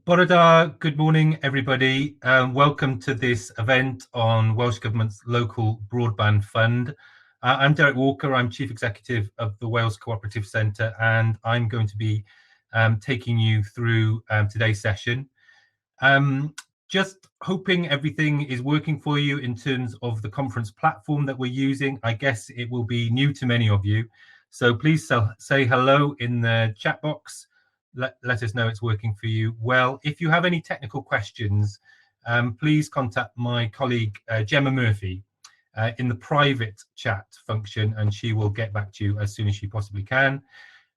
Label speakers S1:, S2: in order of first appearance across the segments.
S1: Bore da, good morning everybody. Welcome to this event on Welsh Government's Local Broadband Fund. I'm Derek Walker, I'm Chief Executive of the Wales Cooperative Centre, and I'm going to be taking you through today's session. Just hoping everything is working for you in terms of the conference platform that we're using. I guess it will be new to many of you. So please say hello in the chat box. Let us know it's working for you well. If you have any technical questions, please contact my colleague Gemma Murphy in the private chat function, and she will get back to you as soon as she possibly can.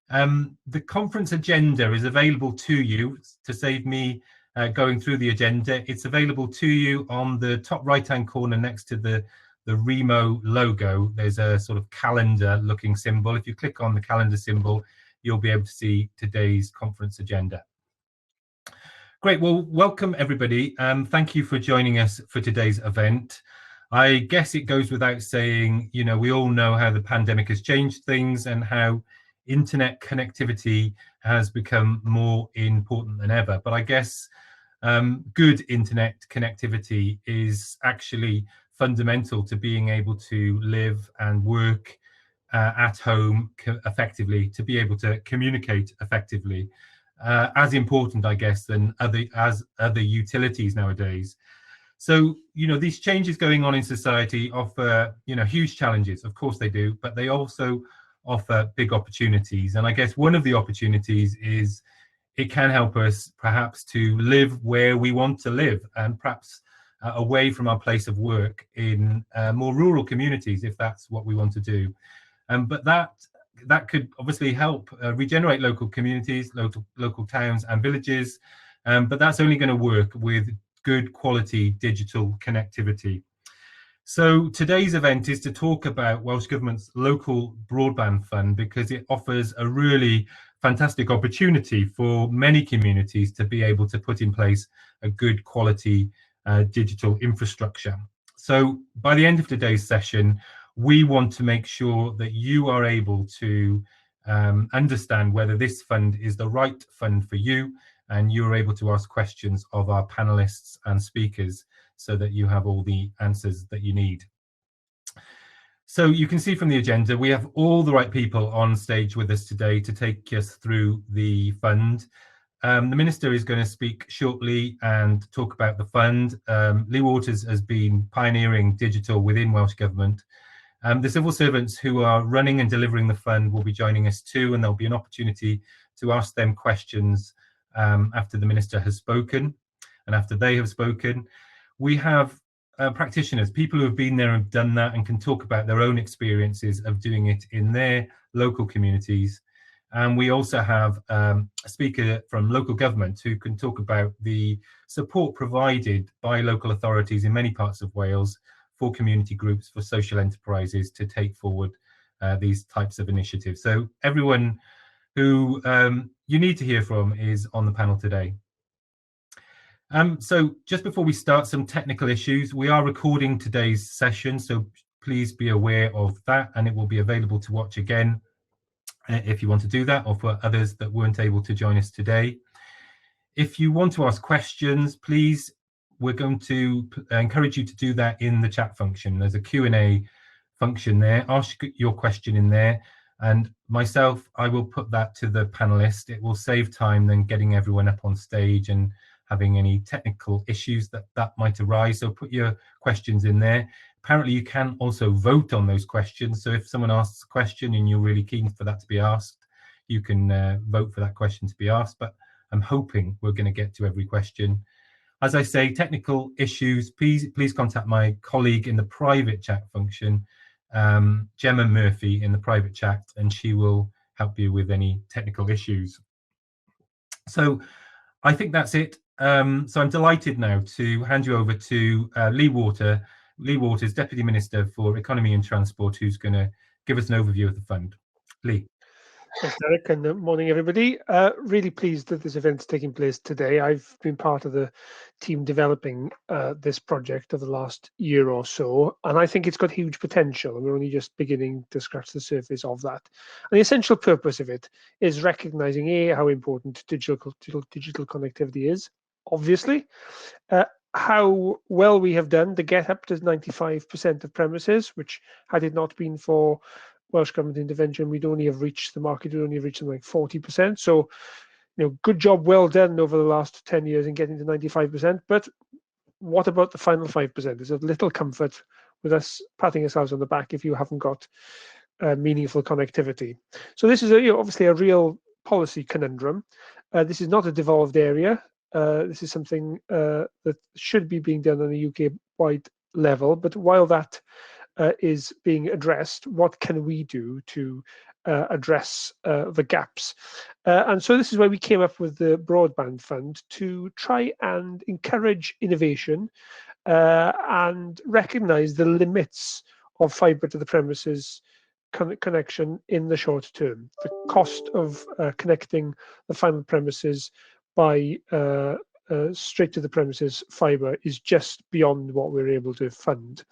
S1: The conference agenda is available to you. To save me going through the agenda, it's available to you on the top right hand corner next to the Remo logo. There's a sort of calendar looking symbol. If you click on the calendar symbol, you'll be able to see today's conference agenda. Great, well, welcome everybody. Thank you for joining us for today's event. I guess it goes without saying, you know, we all know how the pandemic has changed things and how internet connectivity has become more important than ever. But I guess good internet connectivity is actually fundamental to being able to live and work at home effectively, to be able to communicate effectively, as important, I guess, than other utilities nowadays. So, you know, these changes going on in society offer, you know, huge challenges. Of course they do, but they also offer big opportunities. And I guess one of the opportunities is it can help us perhaps to live where we want to live, and perhaps away from our place of work in more rural communities, if that's what we want to do. But that could obviously help regenerate local communities, local towns and villages. But that's only going to work with good quality digital connectivity. So today's event is to talk about Welsh Government's Local Broadband Fund, because it offers a really fantastic opportunity for many communities to be able to put in place a good quality digital infrastructure. So by the end of today's session, we want to make sure that you are able to understand whether this fund is the right fund for you, and you're able to ask questions of our panelists and speakers so that you have all the answers that you need. So you can see from the agenda, we have all the right people on stage with us today to take us through the fund. The Minister is going to speak shortly and talk about the fund. Lee Waters has been pioneering digital within Welsh Government. The civil servants who are running and delivering the fund will be joining us too, and there'll be an opportunity to ask them questions after the Minister has spoken and after they have spoken. We have practitioners, people who have been there and done that and can talk about their own experiences of doing it in their local communities. And we also have a speaker from local government who can talk about the support provided by local authorities in many parts of Wales for community groups, for social enterprises to take forward these types of initiatives. So everyone who you need to hear from is on the panel today. So just before we start, some technical issues. We are recording today's session, so please be aware of that, and it will be available to watch again if you want to do that, or for others that weren't able to join us today. If you want to ask questions, please, we're going to encourage you to do that in the chat function. There's a Q&A function there. Ask your question in there, and myself, I will put that to the panelist. It will save time than getting everyone up on stage and having any technical issues that might arise. So put your questions in there. Apparently you can also vote on those questions. So if someone asks a question and you're really keen for that to be asked, you can vote for that question to be asked. But I'm hoping we're going to get to every question. As I say, technical issues, please contact my colleague in the private chat function, Gemma Murphy, in the private chat, and she will help you with any technical issues. So I think that's it. So I'm delighted now to hand you over to Lee Waters, Deputy Minister for Economy and Transport, who's going to give us an overview of the fund. Lee.
S2: Thanks, Derek, and morning, everybody. Really pleased that this event's taking place today. I've been part of the team developing this project over the last year or so, and I think it's got huge potential, and we're only just beginning to scratch the surface of that. And the essential purpose of it is recognizing, A, how important digital connectivity is, obviously, how well we have done to get up to 95% of premises, which had it not been for Welsh Government intervention, we'd only have reached the market, we'd only have reached something like 40%. So, good job, well done over the last 10 years in getting to 95%. But what about the final 5%? There's a little comfort with us patting ourselves on the back if you haven't got meaningful connectivity. So this is obviously a real policy conundrum. This is not a devolved area. This is something that should be being done on a UK-wide level. But while that is being addressed, what can we do to address the gaps? And so this is where we came up with the Broadband Fund to try and encourage innovation and recognise the limits of fibre to the premises connection in the short term. The cost of connecting the final premises by straight to the premises fibre is just beyond what we're able to fund.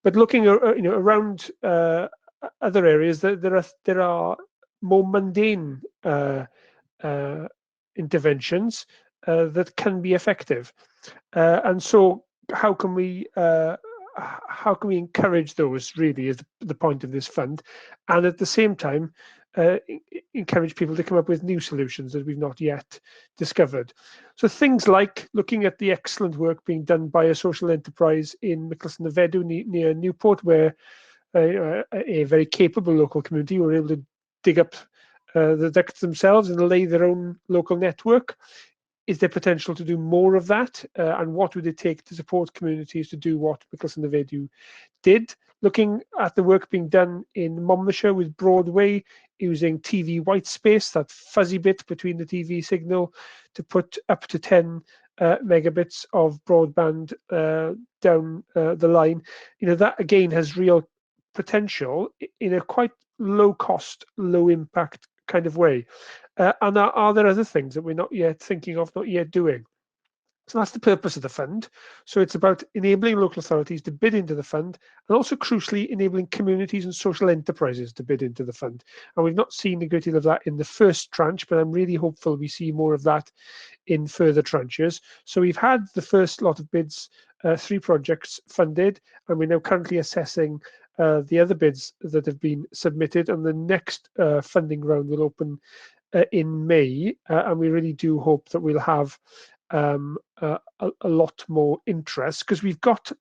S2: But looking around other areas, there are more mundane interventions that can be effective, and so how can we encourage those? Really, is the point of this fund, and at the same time encourage people to come up with new solutions that we've not yet discovered. So things like looking at the excellent work being done by a social enterprise in Michelson-y-Feddw near Newport, where a very capable local community were able to dig up the ducts themselves and lay their own local network. Is there potential to do more of that? And what would it take to support communities to do what Michelson-y-Feddw did? Looking at the work being done in Monmouthshire with Broadway, using TV white space, that fuzzy bit between the TV signal, to put up to 10 megabits of broadband down the line. That again has real potential in a quite low cost, low impact kind of way. And are there other things that we're not yet thinking of, not yet doing? So that's the purpose of the fund. So it's about enabling local authorities to bid into the fund, and also crucially enabling communities and social enterprises to bid into the fund. And we've not seen a great deal of that in the first tranche, but I'm really hopeful we see more of that in further tranches. So we've had the first lot of bids, 3 projects funded, and we're now currently assessing the other bids that have been submitted, and the next funding round will open in May, and we really do hope that we'll have a lot more interest, because we've got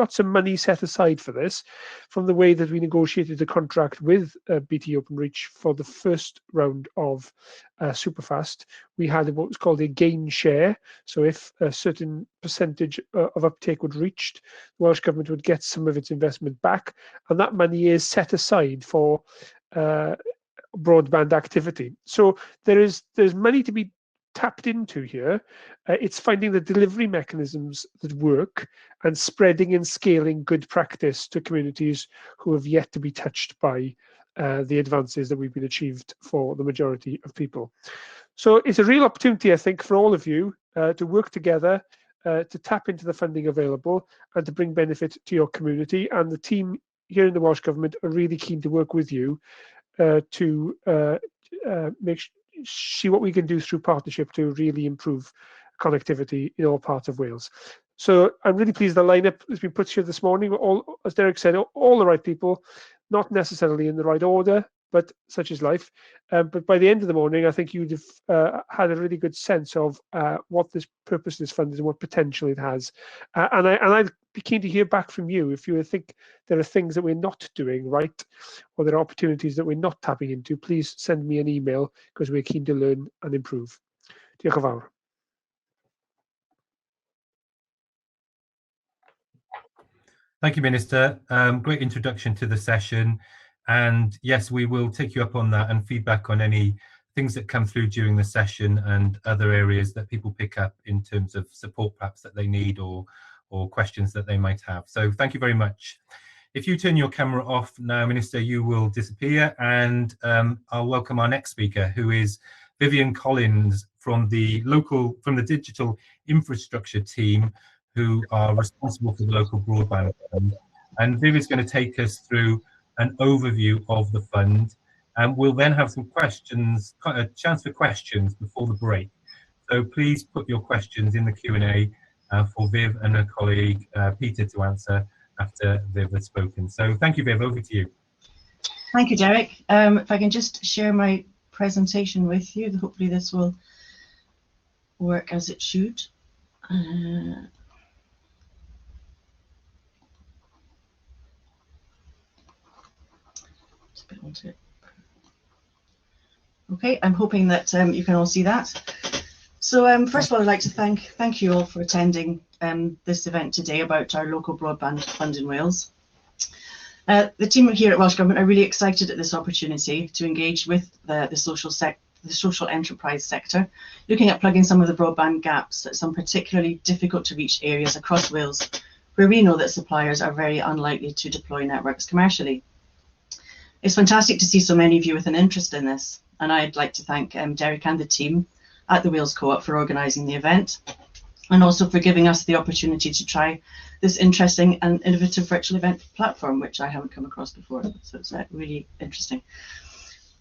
S2: some money set aside for this from the way that we negotiated the contract with BT Openreach for the first round of Superfast. We had what was called a gain share. So if a certain percentage of uptake was reached, the Welsh Government would get some of its investment back, and that money is set aside for broadband activity. So there's money to be tapped into here. It's finding the delivery mechanisms that work and spreading and scaling good practice to communities who have yet to be touched by the advances that we've been achieved for the majority of people. So it's a real opportunity, I think, for all of you to work together, to tap into the funding available and to bring benefit to your community. And the team here in the Welsh Government are really keen to work with you to see what we can do through partnership to really improve connectivity in all parts of Wales. So I'm really pleased the lineup has been put here this morning. All, as Derek said, all the right people, not necessarily in the right order, but such is life. But by the end of the morning, I think you'd have had a really good sense of what this purpose of this fund is and what potential it has. And I'd be keen to hear back from you if you think there are things that we're not doing right, or there are opportunities that we're not tapping into. Please send me an email, because we're keen to learn and improve. Diolch yn fawr.
S1: Thank you, Minister. Great introduction to the session. And yes, we will take you up on that and feedback on any things that come through during the session and other areas that people pick up in terms of support perhaps that they need, or questions that they might have. So thank you very much. If you turn your camera off now, Minister, you will disappear, and I'll welcome our next speaker, who is Vivian Collins from the digital infrastructure team, who are responsible for the Local Broadband Fund. And Viv is going to take us through an overview of the fund, and we'll then have some questions, a chance for questions before the break. So please put your questions in the Q&A for Viv and her colleague Peter to answer after Viv has spoken. So thank you, Viv, over to you.
S3: Thank you, Derek. If I can just share my presentation with you, hopefully this will work as it should. Okay, I'm hoping that you can all see that. So first of all, I'd like to thank you all for attending this event today about our local broadband fund in Wales. The team here at Welsh Government are really excited at this opportunity to engage with the social enterprise sector, looking at plugging some of the broadband gaps at some particularly difficult to reach areas across Wales, where we know that suppliers are very unlikely to deploy networks commercially. It's fantastic to see so many of you with an interest in this, and I'd like to thank Derek and the team at the Wales Co-op for organising the event, and also for giving us the opportunity to try this interesting and innovative virtual event platform, which I haven't come across before, so it's really interesting.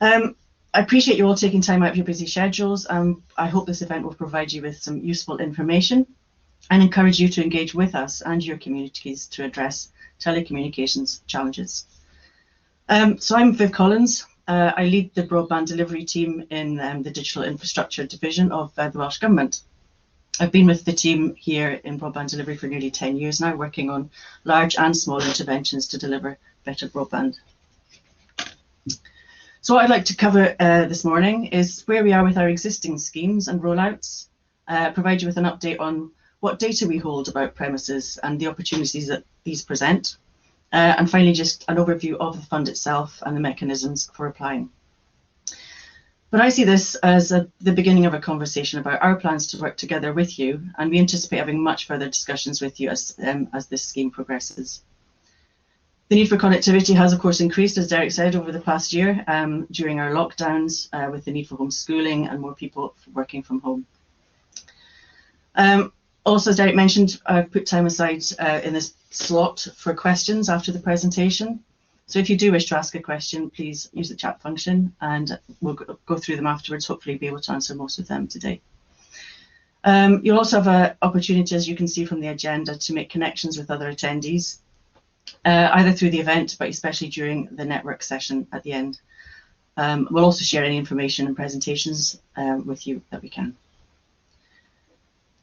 S3: I appreciate you all taking time out of your busy schedules. I hope this event will provide you with some useful information and encourage you to engage with us and your communities to address telecommunications challenges. So I'm Viv Collins. I lead the broadband delivery team in the digital infrastructure division of the Welsh Government. I've been with the team here in broadband delivery for nearly 10 years now, working on large and small interventions to deliver better broadband. So what I'd like to cover this morning is where we are with our existing schemes and rollouts, provide you with an update on what data we hold about premises and the opportunities that these present, and finally just an overview of the fund itself and the mechanisms for applying. But I see this as the beginning of a conversation about our plans to work together with you, and we anticipate having much further discussions with you as this scheme progresses. The need for connectivity has, of course, increased, as Derek said, over the past year during our lockdowns, with the need for homeschooling and more people working from home. Also, as Derek mentioned, I've put time aside in this slot for questions after the presentation. So if you do wish to ask a question, please use the chat function and we'll go through them afterwards, hopefully be able to answer most of them today. You'll also have an opportunity, as you can see from the agenda, to make connections with other attendees, either through the event, but especially during the network session at the end. We'll also share any information and presentations with you that we can.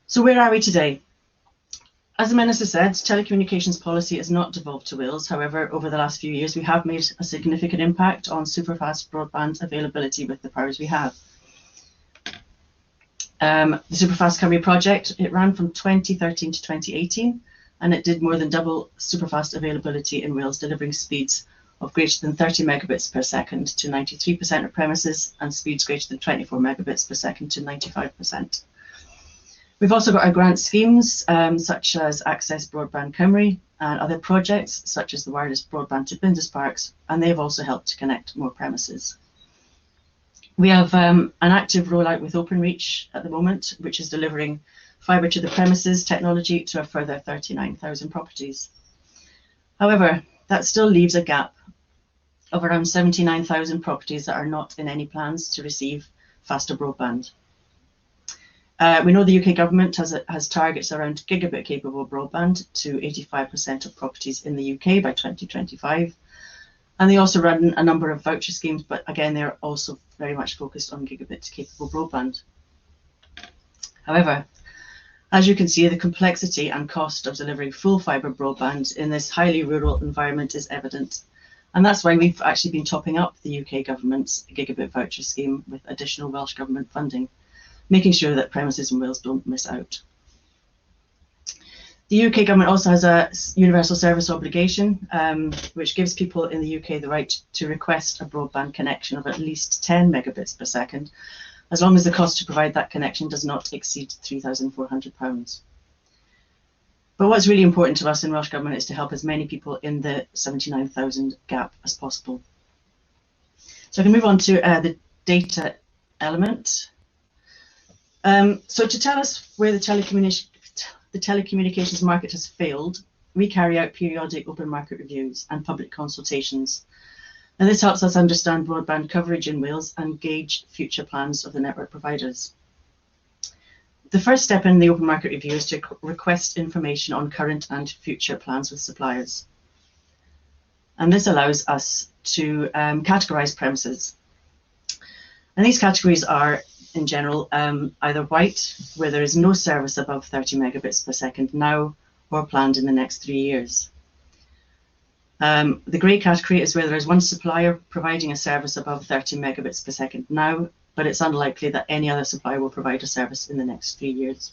S3: So where are we today? As the Minister said, telecommunications policy has not devolved to Wales. However, over the last few years, we have made a significant impact on superfast broadband availability with the powers we have. The Superfast Recovery project, it ran from 2013 to 2018, and it did more than double superfast availability in Wales, delivering speeds of greater than 30 megabits per second to 93% of premises and speeds greater than 24 megabits per second to 95%. We've also got our grant schemes, such as Access Broadband Cymru and other projects, such as the wireless broadband to Bindus Parks, and they've also helped to connect more premises. We have an active rollout with Openreach at the moment, which is delivering fibre to the premises technology to a further 39,000 properties. However, that still leaves a gap of around 79,000 properties that are not in any plans to receive faster broadband. We know the UK government has targets around gigabit capable broadband to 85% of properties in the UK by 2025. And they also run a number of voucher schemes, but again, they're also very much focused on gigabit capable broadband. However, as you can see, the complexity and cost of delivering full fibre broadband in this highly rural environment is evident. And that's why we've actually been topping up the UK government's gigabit voucher scheme with additional Welsh Government funding, making sure that premises in Wales don't miss out. The UK government also has a universal service obligation, which gives people in the UK the right to request a broadband connection of at least 10 megabits per second, as long as the cost to provide that connection does not exceed £3,400. But what's really important to us in Welsh Government is to help as many people in the 79,000 gap as possible. So I can move on to the data element. So to tell us where the telecommunications market has failed, we carry out periodic open market reviews and public consultations. And this helps us understand broadband coverage in Wales and gauge future plans of the network providers. The first step in the open market review is to request information on current and future plans with suppliers. And this allows us to categorise premises. And these categories are, in general, either white, where there is no service above 30 megabits per second now, or planned in the next 3 years. The grey category is where there is one supplier providing a service above 30 megabits per second now, but it's unlikely that any other supplier will provide a service in the next 3 years.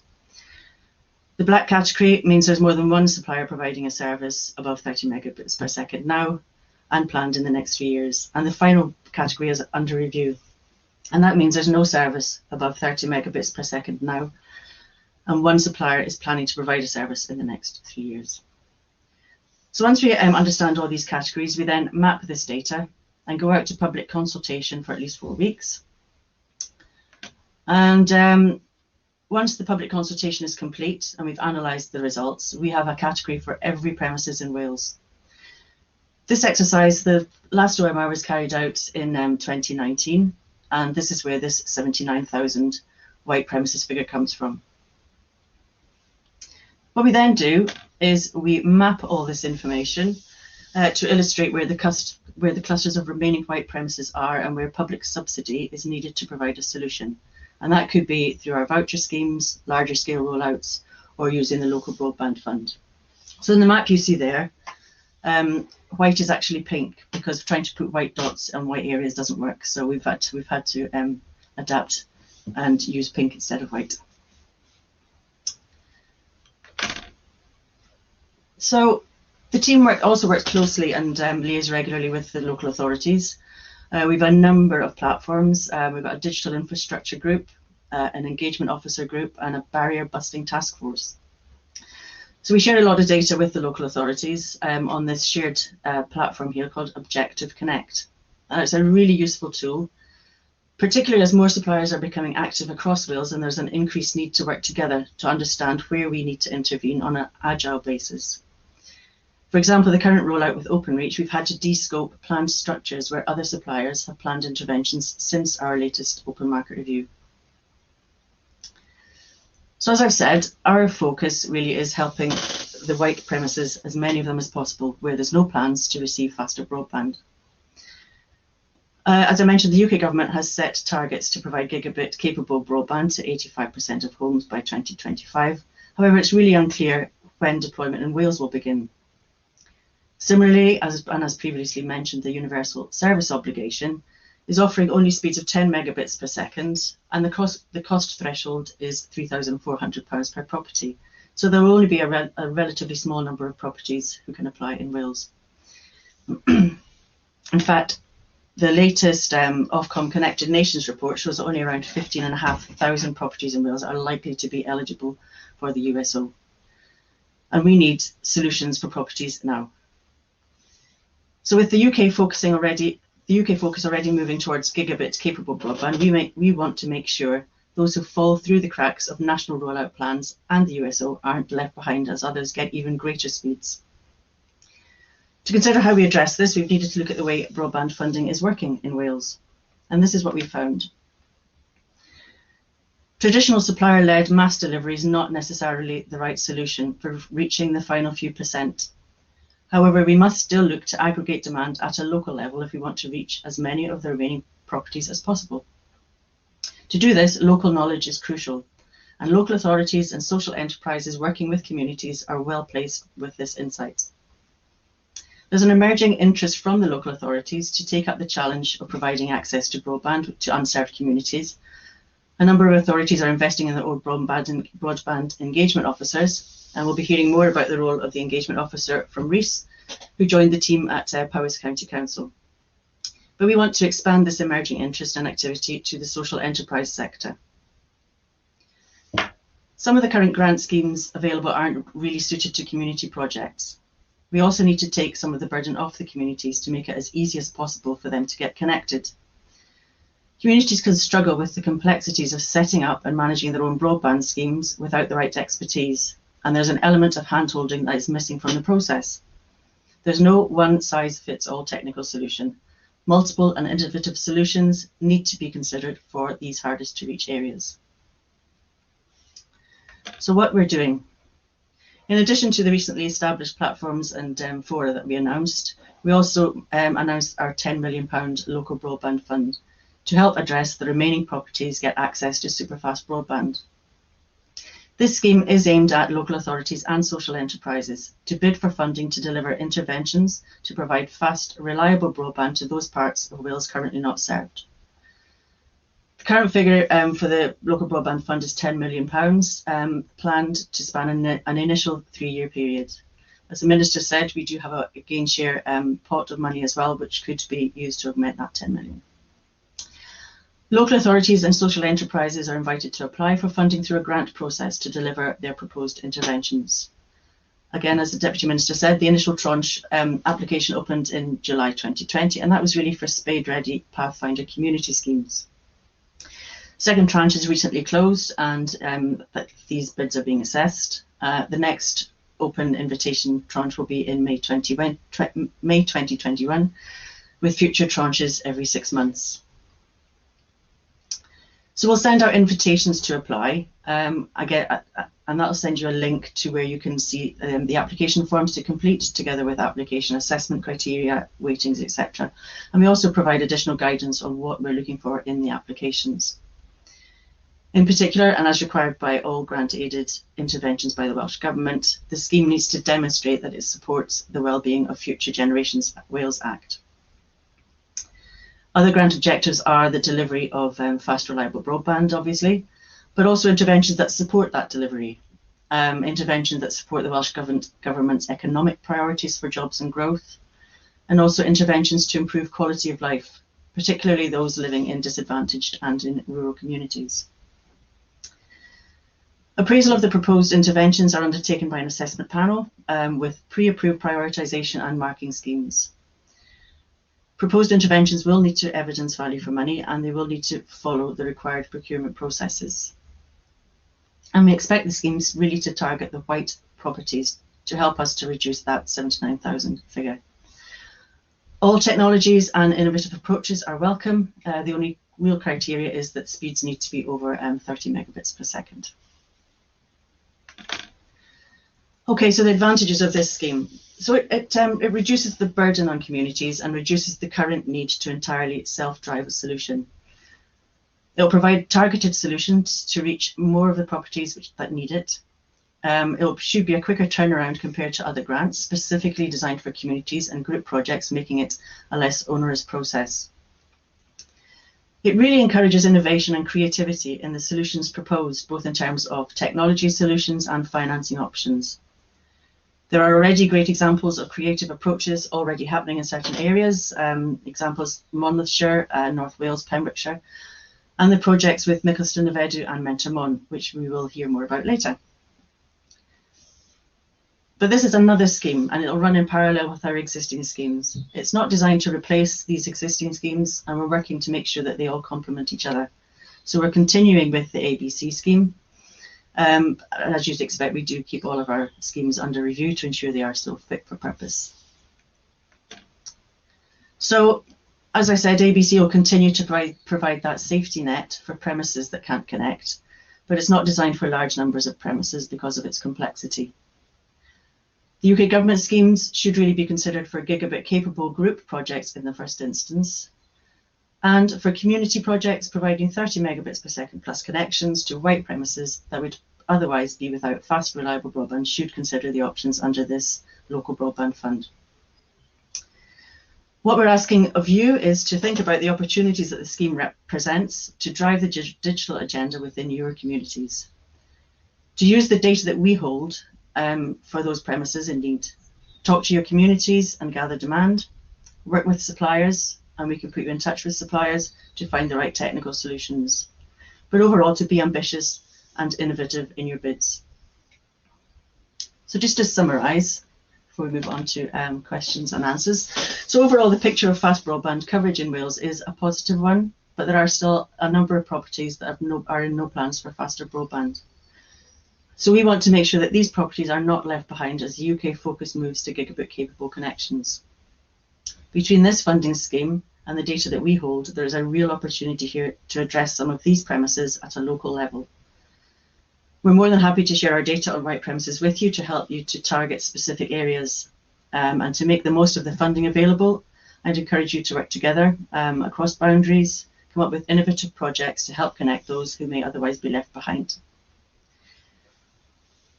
S3: The black category means there's more than one supplier providing a service above 30 megabits per second now and planned in the next 3 years. And the final category is under review. And that means there's no service above 30 megabits per second now, and one supplier is planning to provide a service in the next 3 years. So once we understand all these categories, we then map this data and go out to public consultation for at least 4 weeks. And once the public consultation is complete and we've analysed the results, we have a category for every premises in Wales. This exercise, the last OMR was carried out in 2019, and this is where this 79,000 white premises figure comes from. What we then do is we map all this information to illustrate where the clusters of remaining white premises are and where public subsidy is needed to provide a solution. And that could be through our voucher schemes, larger scale rollouts, or using the Local Broadband Fund. So in the map you see there, white is actually pink because trying to put white dots on white areas doesn't work. So we've had to adapt and use pink instead of white. So the team also works closely and liaises regularly with the local authorities. We've a number of platforms. We've got a digital infrastructure group, an engagement officer group, and a barrier busting task force. So we share a lot of data with the local authorities on this shared platform here called Objective Connect. It's a really useful tool, particularly as more suppliers are becoming active across Wales and there's an increased need to work together to understand where we need to intervene on an agile basis. For example, the current rollout with Openreach, we've had to de-scope planned structures where other suppliers have planned interventions since our latest open market review. So as I've said, our focus really is helping the white premises, as many of them as possible, where there's no plans to receive faster broadband. As I mentioned, the UK government has set targets to provide gigabit capable broadband to 85% of homes by 2025. However, it's really unclear when deployment in Wales will begin. Similarly, as previously mentioned, the universal service obligation is offering only speeds of 10 megabits per second, and the cost threshold is £3,400 per property. So there will only be a relatively small number of properties who can apply in Wales. In fact, the latest Ofcom Connected Nations report shows that only around 15,500 properties in Wales are likely to be eligible for the USO. And we need solutions for properties now. So with the UK focus already moving towards gigabit capable broadband, we want to make sure those who fall through the cracks of national rollout plans and the USO aren't left behind as others get even greater speeds. To consider how we address this, we've needed to look at the way broadband funding is working in Wales. And this is what we found. Traditional supplier-led mass delivery is not necessarily the right solution for reaching the final few percent. However, we must still look to aggregate demand at a local level if we want to reach as many of the remaining properties as possible. To do this, local knowledge is crucial, and local authorities and social enterprises working with communities are well placed with this insight. There's an emerging interest from the local authorities to take up the challenge of providing access to broadband to unserved communities. A number of authorities are investing in their own broadband engagement officers, and we'll be hearing more about the role of the engagement officer from Rhys, who joined the team at Powys County Council. But we want to expand this emerging interest and activity to the social enterprise sector. Some of the current grant schemes available aren't really suited to community projects. We also need to take some of the burden off the communities to make it as easy as possible for them to get connected. Communities can struggle with the complexities of setting up and managing their own broadband schemes without the right expertise, and there's an element of hand-holding that is missing from the process. There's no one-size-fits-all technical solution. Multiple and innovative solutions need to be considered for these hardest to reach areas. So what we're doing. In addition to the recently established platforms and fora that we announced, we also announced our £10 million Local Broadband Fund to help address the remaining properties get access to superfast broadband. This scheme is aimed at local authorities and social enterprises to bid for funding to deliver interventions to provide fast, reliable broadband to those parts of Wales currently not served. The current figure for the Local Broadband Fund is £10 million, planned to span an initial 3-year period. As the Minister said, we do have a gain share pot of money as well, which could be used to augment that 10 million. Local authorities and social enterprises are invited to apply for funding through a grant process to deliver their proposed interventions. Again, as the Deputy Minister said, the initial tranche application opened in July 2020, and that was really for spade-ready Pathfinder community schemes. Second tranche is recently closed, and these bids are being assessed. The next open invitation tranche will be in May 2021, with future tranches every 6 months. So we'll send out invitations to apply, and that'll send you a link to where you can see the application forms to complete, together with application assessment criteria, weightings, etc. And we also provide additional guidance on what we're looking for in the applications. In particular, and as required by all grant-aided interventions by the Welsh Government, the scheme needs to demonstrate that it supports the wellbeing of future generations Wales Act. Other grant objectives are the delivery of fast, reliable broadband, obviously, but also interventions that support that delivery, interventions that support the Welsh Government's economic priorities for jobs and growth, and also interventions to improve quality of life, particularly those living in disadvantaged and in rural communities. Appraisal of the proposed interventions are undertaken by an assessment panel with pre-approved prioritisation and marking schemes. Proposed interventions will need to evidence value for money, and they will need to follow the required procurement processes. And we expect the schemes really to target the white properties to help us to reduce that 79,000 figure. All technologies and innovative approaches are welcome. The only real criteria is that speeds need to be over 30 megabits per second. Okay, so the advantages of this scheme. So it reduces the burden on communities and reduces the current need to entirely self-drive a solution. It will provide targeted solutions to reach more of the properties that need it. It should be a quicker turnaround compared to other grants, specifically designed for communities and group projects, making it a less onerous process. It really encourages innovation and creativity in the solutions proposed, both in terms of technology solutions and financing options. There are already great examples of creative approaches already happening in certain areas, examples Monmouthshire, North Wales, Pembrokeshire, and the projects with Mickleston, Nevedu and Mentermon, which we will hear more about later. But this is another scheme, and it will run in parallel with our existing schemes. It's not designed to replace these existing schemes, and we're working to make sure that they all complement each other. So we're continuing with the ABC scheme. As you'd expect, we do keep all of our schemes under review to ensure they are still fit for purpose. So, as I said, ABC will continue to provide that safety net for premises that can't connect, but it's not designed for large numbers of premises because of its complexity. The UK Government schemes should really be considered for gigabit-capable group projects in the first instance, and for community projects providing 30 megabits per second plus connections to white premises that would otherwise be without fast, reliable broadband should consider the options under this Local Broadband Fund. What we're asking of you is to think about the opportunities that the scheme represents to drive the digital agenda within your communities, to use the data that we hold for those premises in need, talk to your communities and gather demand, work with suppliers, and we can put you in touch with suppliers to find the right technical solutions. But overall, to be ambitious and innovative in your bids. So just to summarise, before we move on to questions and answers. So overall, the picture of fast broadband coverage in Wales is a positive one, but there are still a number of properties that are in no plans for faster broadband. So we want to make sure that these properties are not left behind as the UK focus moves to gigabit capable connections. Between this funding scheme and the data that we hold, there is a real opportunity here to address some of these premises at a local level. We're more than happy to share our data on white premises with you to help you to target specific areas and to make the most of the funding available. I'd encourage you to work together across boundaries, come up with innovative projects to help connect those who may otherwise be left behind.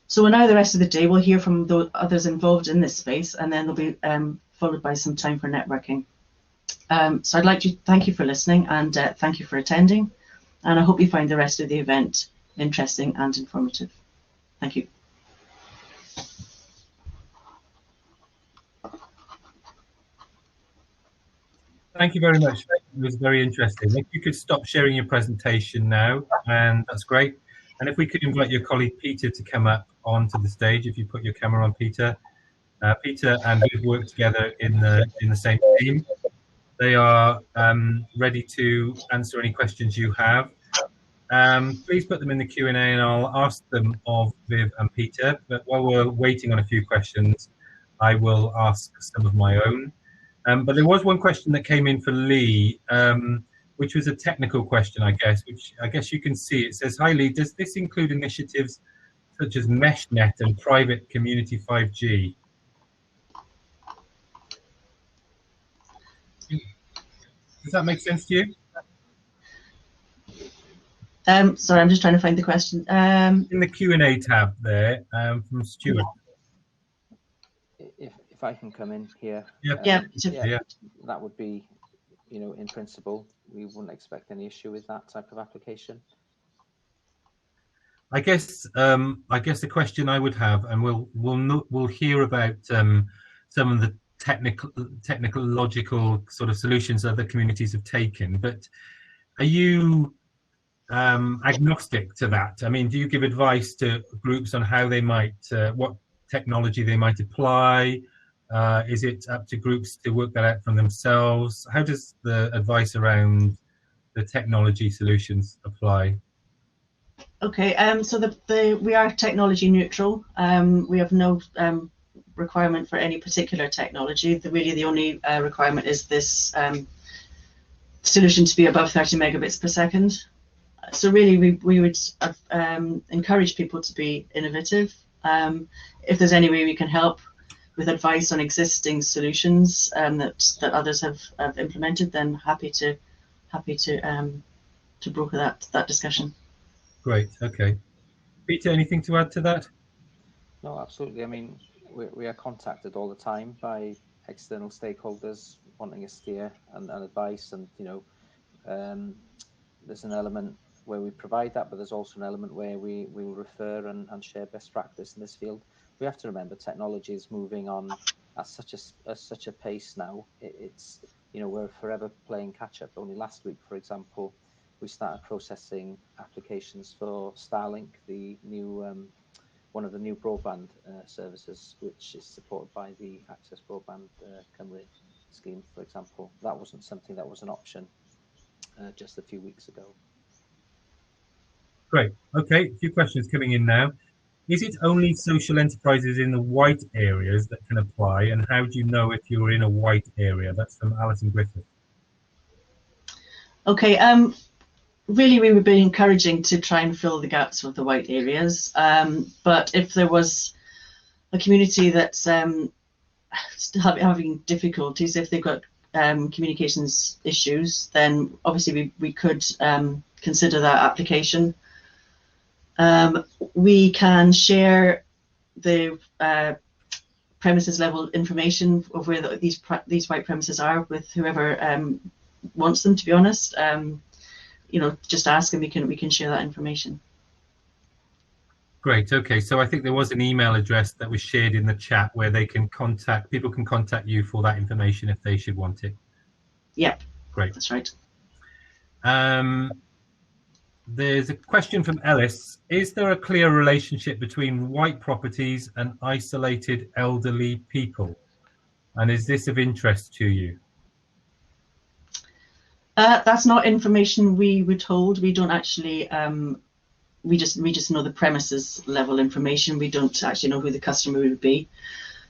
S3: So now the rest of the day we'll hear from the others involved in this space, and then there'll be followed by some time for networking. So I'd like to thank you for listening and thank you for attending, and I hope you find the rest of the event interesting and informative. Thank you.
S1: Thank you very much. It was very interesting. If you could stop sharing your presentation now, and that's great. And if we could invite your colleague Peter to come up onto the stage, if you put your camera on, Peter. Peter and we've worked together in the same team. They are ready to answer any questions you have. Please put them in the Q&A and I'll ask them of Viv and Peter. But while we're waiting on a few questions, I will ask some of my own. But there was one question that came in for Lee, which was a technical question, I guess, which I guess you can see. It says, "Hi Lee, does this include initiatives such as MeshNet and private community 5G?" Does that make sense to you?
S3: Sorry, I'm just trying to find the question.
S1: In the Q&A tab there, from Stuart.
S4: If I can come in here.
S3: Yeah.
S4: That would be, in principle, we wouldn't expect any issue with that type of application.
S1: I guess the question I would have, and we'll hear about some of the technological sort of solutions other communities have taken, but are you agnostic to that? I mean, do you give advice to groups on how they might, what technology they might apply? Is it up to groups to work that out from themselves? How does the advice around the technology solutions apply?
S3: Okay, so we are technology neutral. We have no requirement for any particular technology. Really the only requirement is this solution to be above 30 megabits per second. So really we would encourage people to be innovative. If there's any way we can help with advice on existing solutions that others have implemented, then happy to broker that discussion.
S1: Great. Okay, Peter, anything to add to that?
S4: No, absolutely. I mean, we are contacted all the time by external stakeholders wanting a steer and advice, and there's an element where we provide that, but there's also an element where we will refer and share best practice in this field. We have to remember technology is moving on at such a pace now. It's we're forever playing catch up. Only last week, for example, we started processing applications for Starlink, the new one of the new broadband services, which is supported by the Access Broadband Cymru scheme, for example. That wasn't something that was an option just a few weeks ago.
S1: Great. Okay, a few questions coming in now. Is it only social enterprises in the white areas that can apply, and how do you know if you're in a white area? That's from Alison Griffith.
S3: Okay, really we would be encouraging to try and fill the gaps with the white areas, but if there was a community that's still having difficulties, if they've got communications issues, then obviously we could consider that application. We can share the premises level information of where these white premises are with whoever wants them, to be honest. Just ask and we can share that information.
S1: Great. Okay, so I think there was an email address that was shared in the chat where people can contact you for that information if they should want it.
S3: Yep.
S1: Great.
S3: That's right.
S1: There's a question from Ellis. Is there a clear relationship between white properties and isolated elderly people? And is this of interest to you?
S3: That's not information we were told. We don't actually, we just know the premises level information. We don't actually know who the customer would be.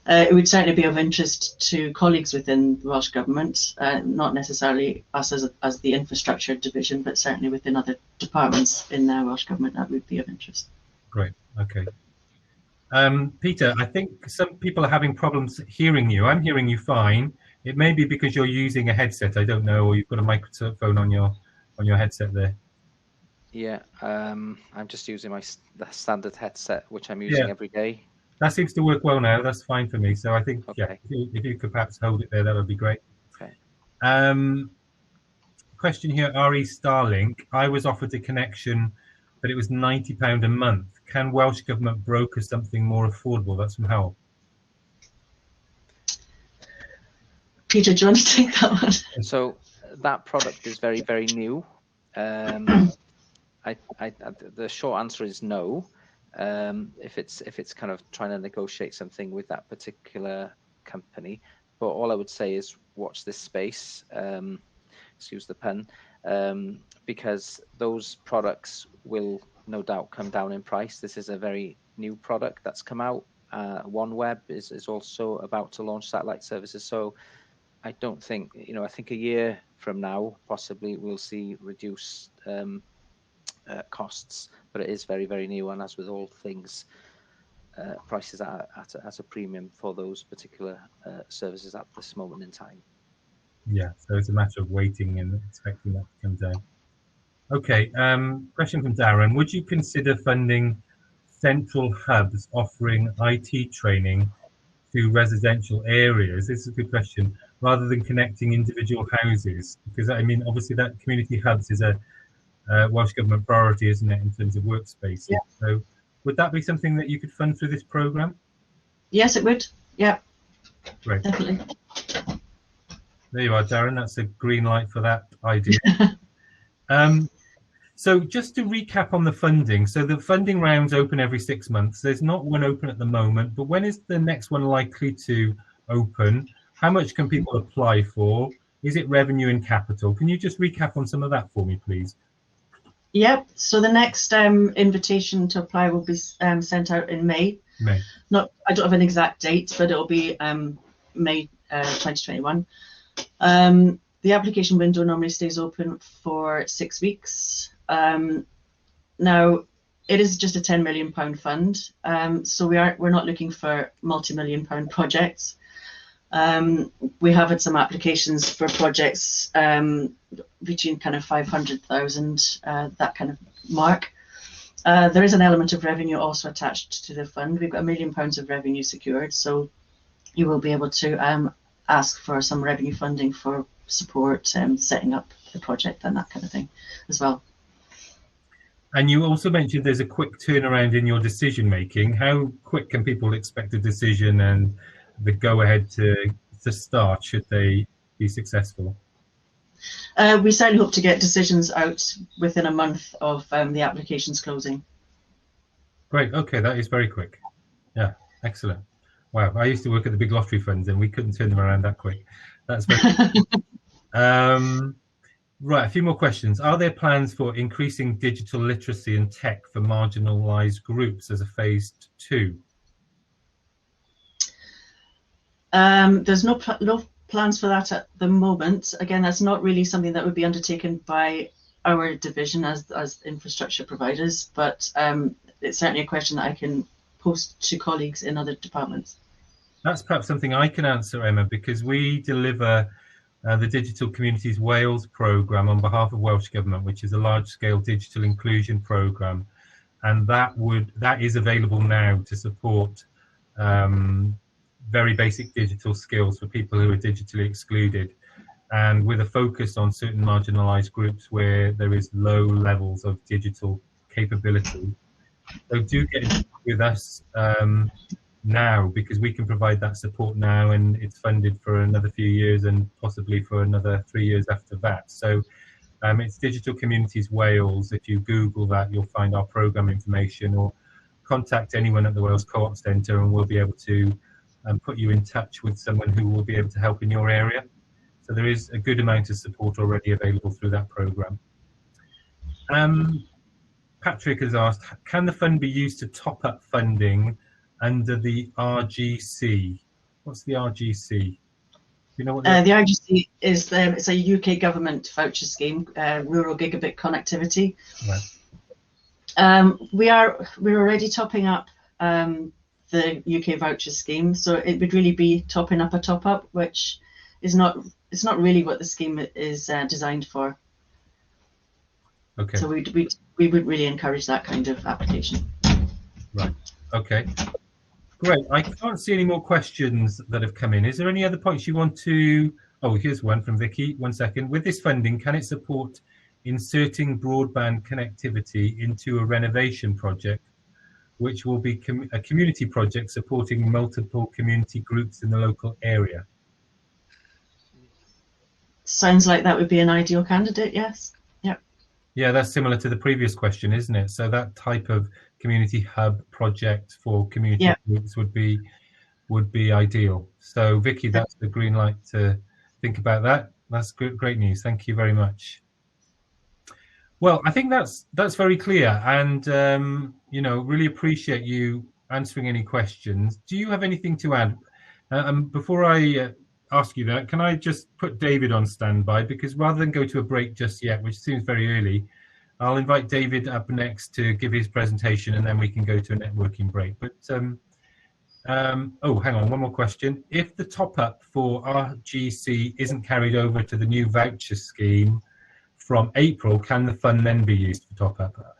S3: It would certainly be of interest to colleagues within the Welsh Government, not necessarily us as the infrastructure division, but certainly within other departments in the Welsh Government that would be of interest.
S1: Great, okay. Peter, I think some people are having problems hearing you. I'm hearing you fine. It may be because you're using a headset, I don't know, or you've got a microphone on your headset there.
S4: Yeah, I'm just using the standard headset, which I'm using every day.
S1: That seems to work well now. That's fine for me. So I think,
S4: okay.
S1: If you could perhaps hold it there, that would be great.
S4: Okay.
S1: Question here, RE Starlink. I was offered a connection, but it was £90 a month. Can Welsh Government broker something more affordable? That's from Howell.
S3: Peter, do you want to take that one?
S4: So that product is very, very new. The short answer is no. If it's kind of trying to negotiate something with that particular company, but all I would say is watch this space. Excuse the pun, because those products will no doubt come down in price. This is a very new product that's come out. OneWeb is also about to launch satellite services. So I don't think, I think a year from now, possibly we'll see reduced costs, but it is very, very new. And as with all things, prices are at a premium for those particular services at this moment in time.
S1: Yeah, so it's a matter of waiting and expecting that to come down. Okay, question from Darren. Would you consider funding central hubs offering IT training to residential areas? This is a good question. Rather than connecting individual houses, because I mean, obviously that community hubs is a Welsh Government priority, isn't it, in terms of workspace?
S3: Yeah.
S1: So would that be something that you could fund through this programme?
S3: Yes, it would. Yeah.
S1: Great.
S3: Definitely.
S1: There you are, Darren. That's a green light for that idea. So just to recap on the funding. So the funding rounds open every 6 months. There's not one open at the moment, but when is the next one likely to open? How much can people apply for? Is it revenue and capital? Can you just recap on some of that for me, please?
S3: Yep. So the next invitation to apply will be sent out in May.
S1: May.
S3: I don't have an exact date, but it'll be May 2021. The application window normally stays open for 6 weeks. Now, it is just a £10 million fund, so we're not looking for multi-million-pound projects. We have had some applications for projects between kind of 500,000, that kind of mark. There is an element of revenue also attached to the fund. We've got £1 million of revenue secured, so you will be able to ask for some revenue funding for support, setting up the project and that kind of thing as well.
S1: And you also mentioned there's a quick turnaround in your decision making. How quick can people expect a decision and the go ahead to start should they be successful?
S3: We certainly hope to get decisions out within a month of the applications closing. Great.
S1: Okay, that is very quick. Yeah, excellent. Wow, I used to work at the big lottery funds and we couldn't turn them around that quick. That's very right, a few more questions. Are there plans for increasing digital literacy and tech for marginalised groups as a phase 2?
S3: There's no plans for that at the moment. Again, that's not really something that would be undertaken by our division as infrastructure providers, but it's certainly a question that I can post to colleagues in other departments.
S1: That's perhaps something I can answer, Emma, because we deliver the Digital Communities Wales programme on behalf of Welsh Government, which is a large-scale digital inclusion programme, and that is available now to support very basic digital skills for people who are digitally excluded, and with a focus on certain marginalised groups where there is low levels of digital capability. So do get in touch with us now, because we can provide that support now, and it's funded for another few years and possibly for another 3 years after that. So It's Digital Communities Wales. If you Google that, you'll find our programme information, or contact anyone at the Wales Co-op Centre and we'll be able to put you in touch with someone who will be able to help in your area. So there is a good amount of support already available through that programme. Patrick has asked, can the fund be used to top up funding under the RGC? What's the RGC? You know what
S3: the RGC is? It's a UK government voucher scheme, rural gigabit connectivity.
S1: Right.
S3: We're already topping up the UK voucher scheme, so it would really be topping up a top up, which is not really what the scheme is designed for.
S1: Okay.
S3: So we would really encourage that kind of application.
S1: Right. Okay. Great. I can't see any more questions that have come in. Is there any other points you want to? Oh, here's one from Vicky. 1 second. With this funding, can it support inserting broadband connectivity into a renovation project, which will be a community project supporting multiple community groups in the local area?
S3: Sounds like that would be an ideal candidate. Yes. Yep.
S1: Yeah, that's similar to the previous question, isn't it? So that type of community hub project for community groups would be ideal. So Vicky, that's the green light to think about that. That's great news. Thank you very much. Well, I think that's very clear, and really appreciate you answering any questions. Do you have anything to add? Before I ask you that, can I just put David on standby, because rather than go to a break just yet, which seems very early, I'll invite David up next to give his presentation, and then we can go to a networking break. But oh, hang on, one more question. If the top up for RGC isn't carried over to the new voucher scheme from April, can the fund then be used for top up?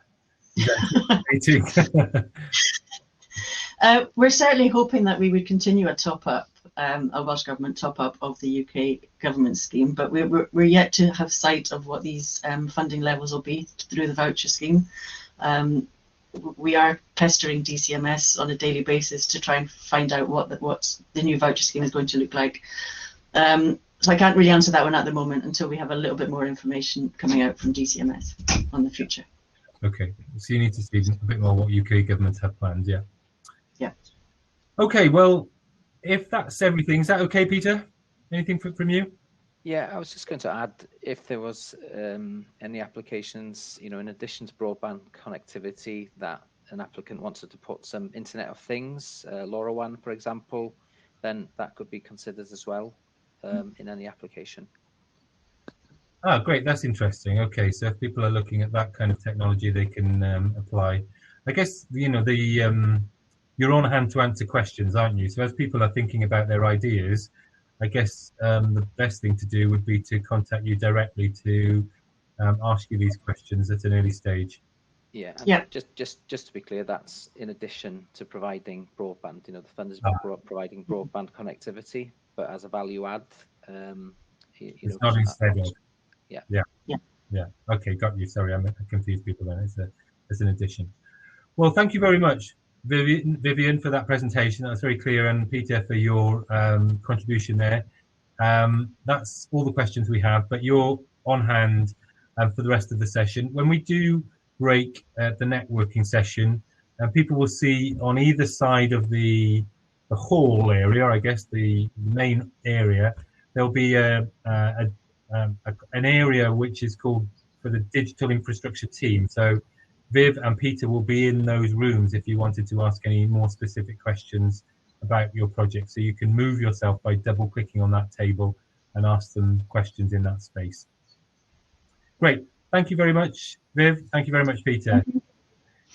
S3: We're certainly hoping that we would continue a top up, a Welsh Government top up of the UK government scheme, but we're yet to have sight of what these funding levels will be through the voucher scheme. We are pestering DCMS on a daily basis to try and find out what the new voucher scheme is going to look like. So I can't really answer that one at the moment until we have a little bit more information coming out from DCMS on the future.
S1: Okay, so you need to see a bit more what UK governments have planned, yeah.
S3: Yeah.
S1: Okay, well, if that's everything, is that okay, Peter? Anything from you?
S4: Yeah, I was just going to add, if there was any applications, in addition to broadband connectivity, that an applicant wanted to put some Internet of Things, LoRaWAN, for example, then that could be considered as well in any application.
S1: Ah, great, that's interesting. Okay, so if people are looking at that kind of technology, they can apply. I guess, you're on hand to answer questions, aren't you? So as people are thinking about their ideas, I guess the best thing to do would be to contact you directly to ask you these questions at an early stage.
S4: Yeah.
S3: Yeah.
S4: Just to be clear, that's in addition to providing broadband. The fund is about providing broadband connectivity, but as a value add.
S1: It's not instead of.
S4: Yeah.
S1: Okay, got you. Sorry, I confused people then. It's an addition. Well, thank you very much, Vivian, for that presentation. That's very clear, and Peter for your contribution there. That's all the questions we have, but you're on hand for the rest of the session. When we do break the networking session, people will see on either side of the hall area, I guess the main area, there'll be an area which is called for the digital infrastructure team. So Viv and Peter will be in those rooms if you wanted to ask any more specific questions about your project. So you can move yourself by double clicking on that table and ask them questions in that space. Great. Thank you very much, Viv. Thank you very much, Peter.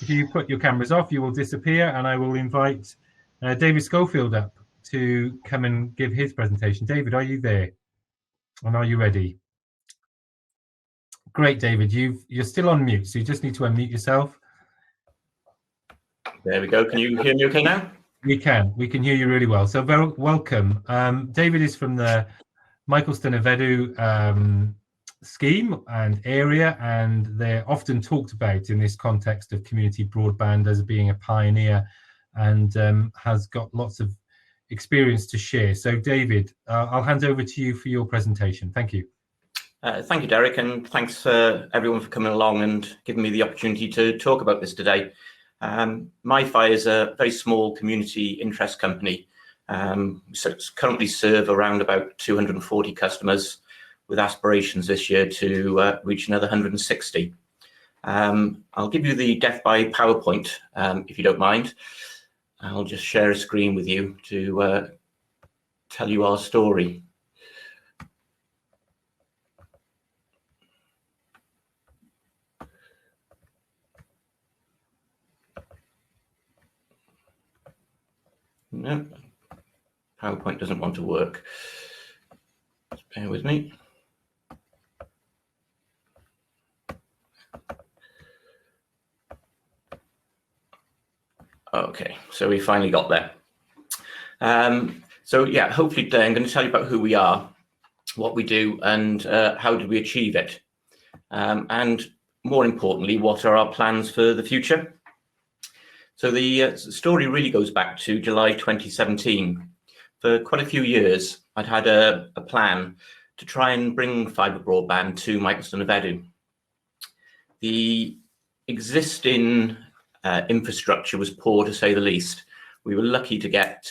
S1: If you put your cameras off, you will disappear, and I will invite David Schofield up to come and give his presentation. David, are you there? And are you ready? Great, David. You're still on mute, so you just need to unmute yourself.
S5: There we go. Can you hear me okay now?
S1: We can hear you really well. So welcome. David is from the Michael Stynavedu scheme and area, and they're often talked about in this context of community broadband as being a pioneer, and has got lots of experience to share. So David, I'll hand over to you for your presentation. Thank you.
S5: Thank you, Derek, and thanks everyone for coming along and giving me the opportunity to talk about this today. MyFi is a very small community interest company. So it's currently serve around about 240 customers, with aspirations this year to reach another 160. I'll give you the death by PowerPoint, if you don't mind. I'll just share a screen with you to tell you our story. No, PowerPoint doesn't want to work. Just bear with me. Okay, so we finally got there. So yeah, hopefully today I'm going to tell you about who we are, what we do, and how did we achieve it. And more importantly, what are our plans for the future? So the story really goes back to July 2017. For quite a few years, I'd had a plan to try and bring fibre broadband to Michelson of Edu. The existing infrastructure was poor, to say the least. We were lucky to get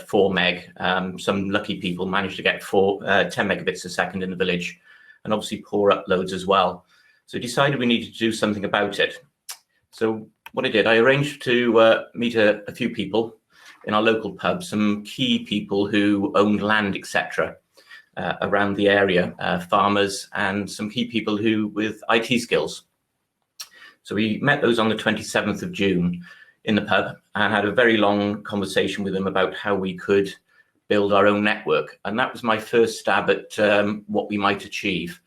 S5: 4 meg. Some lucky people managed to get 10 megabits a second in the village, and obviously poor uploads as well. So decided we needed to do something about it. So what I did, I arranged to meet a few people in our local pub, some key people who owned land, etc., around the area, farmers, and some key people who with IT skills. So we met those on the 27th of June in the pub and had a very long conversation with them about how we could build our own network. And that was my first stab at what we might achieve.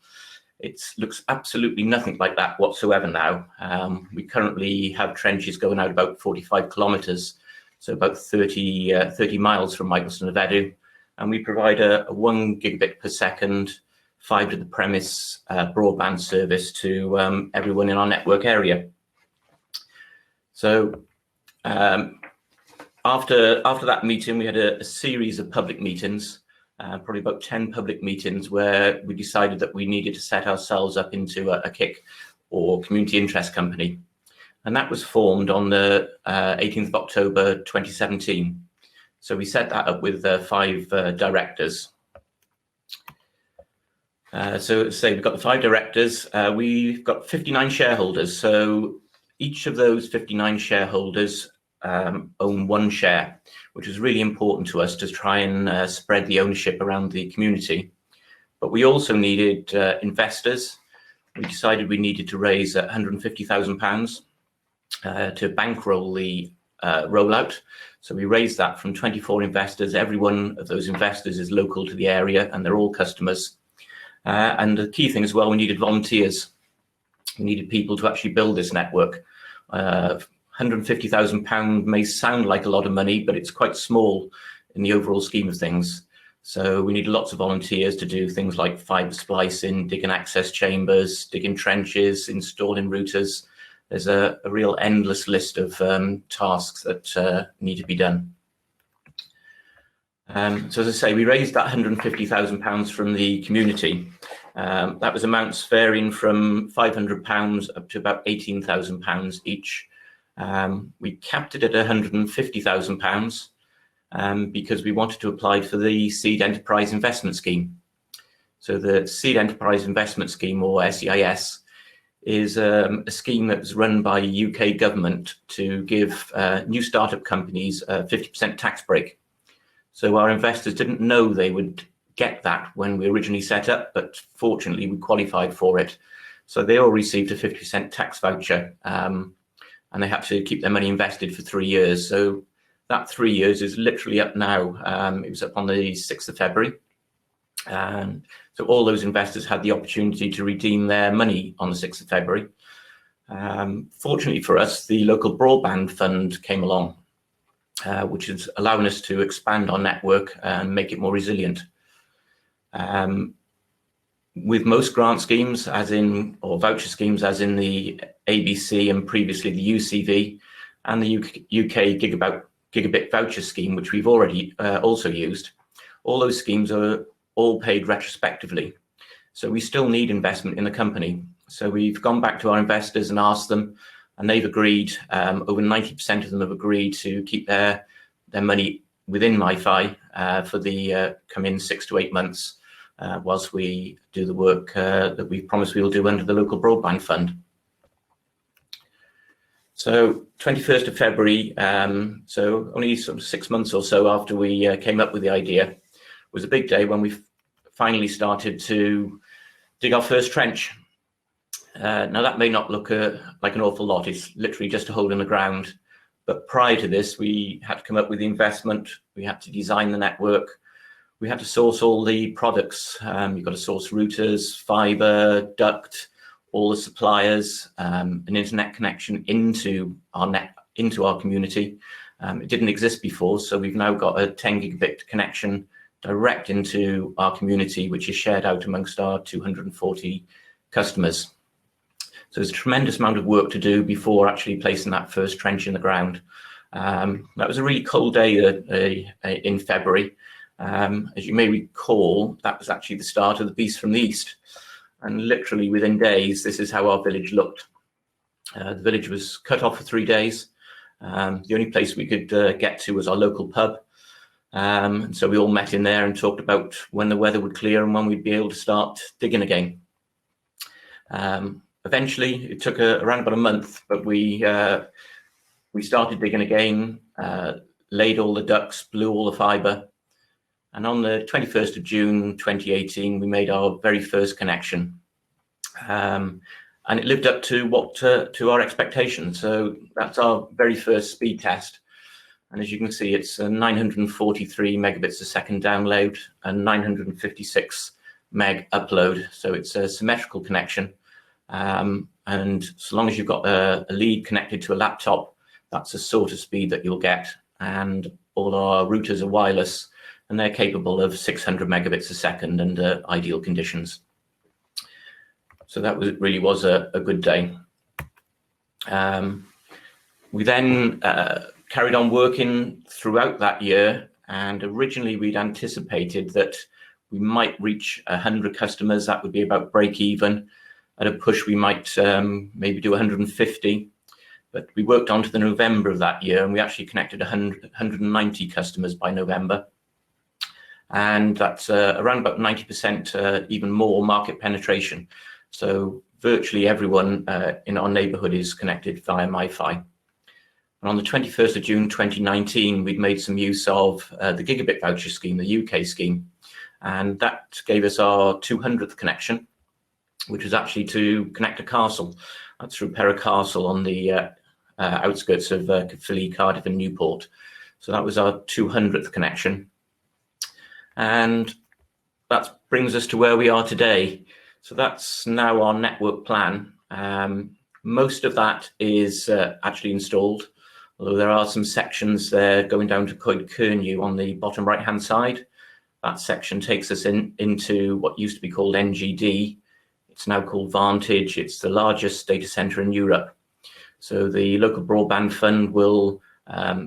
S5: It looks absolutely nothing like that whatsoever now. We currently have trenches going out about 45 kilometres, so about 30 miles from Michelson of Edu, and we provide a 1 gigabit per second fibre to the premise broadband service to everyone in our network area. So after that meeting, we had a series of public meetings. Probably about 10 public meetings where we decided that we needed to set ourselves up into a KIC, or community interest company. And that was formed on the 18th of October 2017. So we set that up with 5 directors. So say we've got the 5 directors, we've got 59 shareholders. So each of those 59 shareholders own 1 share, which was really important to us to try and spread the ownership around the community. But we also needed investors. We decided we needed to raise £150,000 to bankroll the rollout. So we raised that from 24 investors. Every one of those investors is local to the area and they're all customers. And the key thing as well, we needed volunteers. We needed people to actually build this network. £150,000 may sound like a lot of money, but it's quite small in the overall scheme of things. So we need lots of volunteers to do things like fibre splicing, digging access chambers, digging trenches, installing routers. There's a real endless list of tasks that need to be done. So as I say, we raised that £150,000 from the community. That was amounts varying from £500 up to about £18,000 each. We capped it at £150,000 because we wanted to apply for the Seed Enterprise Investment Scheme. So the Seed Enterprise Investment Scheme, or SEIS, is a scheme that was run by UK government to give new startup companies a 50% tax break. So our investors didn't know they would get that when we originally set up, but fortunately we qualified for it. So they all received a 50% tax voucher. And they had to keep their money invested for 3 years. So that 3 years is literally up now. It was up on the 6th of February. And so all those investors had the opportunity to redeem their money on the 6th of February. Fortunately for us, the Local Broadband Fund came along, which is allowing us to expand our network and make it more resilient. With most grant schemes, or voucher schemes, as in the ABC and previously the UCV and the UK Gigabit Voucher Scheme, which we've already also used, all those schemes are all paid retrospectively. So we still need investment in the company. So we've gone back to our investors and asked them, and they've agreed, over 90% of them have agreed to keep their money within MiFi for the coming 6 to 8 months whilst we do the work that we promised we will do under the Local Broadband Fund. So 21st of February, so only sort of 6 months or so after we came up with the idea, was a big day when we finally started to dig our first trench. Now that may not look like an awful lot, it's literally just a hole in the ground. But prior to this, we had to come up with the investment, we had to design the network, we had to source all the products. You've got to source routers, fiber, duct, all the suppliers, an internet connection into our community. It didn't exist before, so we've now got a 10 gigabit connection direct into our community, which is shared out amongst our 240 customers. So there's a tremendous amount of work to do before actually placing that first trench in the ground. That was a really cold day in February. As you may recall, that was actually the start of the Beast from the East. And literally within days, this is how our village looked. The village was cut off for 3 days. The only place we could get to was our local pub. And so we all met in there and talked about when the weather would clear and when we'd be able to start digging again. Eventually, it took around about a month, but we started digging again, laid all the ducts, blew all the fibre. And on the 21st of June 2018, we made our very first connection. And it lived up to our expectations. So that's our very first speed test. And as you can see, it's a 943 megabits a second download and 956 meg upload. So it's a symmetrical connection. And so long as you've got a lead connected to a laptop, that's the sort of speed that you'll get. And all our routers are wireless, and they're capable of 600 megabits a second under ideal conditions. So that really was a good day. We then carried on working throughout that year, and originally we'd anticipated that we might reach 100 customers. That would be about break even. At a push, we might maybe do 150, but we worked on to the November of that year, and we actually connected 190 customers by November. And that's around about 90% even more market penetration. So virtually everyone in our neighbourhood is connected via MiFi. And on the 21st of June 2019, we'd made some use of the Gigabit Voucher Scheme, the UK scheme, and that gave us our 200th connection, which was actually to connect a castle. That's through Perra Castle on the outskirts of Caerphilly, Cardiff and Newport. So that was our 200th connection. And that brings us to where we are today. So that's now our network plan. Most of that is actually installed, although there are some sections there going down to Coed Cernyw on the bottom right-hand side. That section takes us into what used to be called NGD. It's now called Vantage. It's the largest data center in Europe. So the Local Broadband Fund will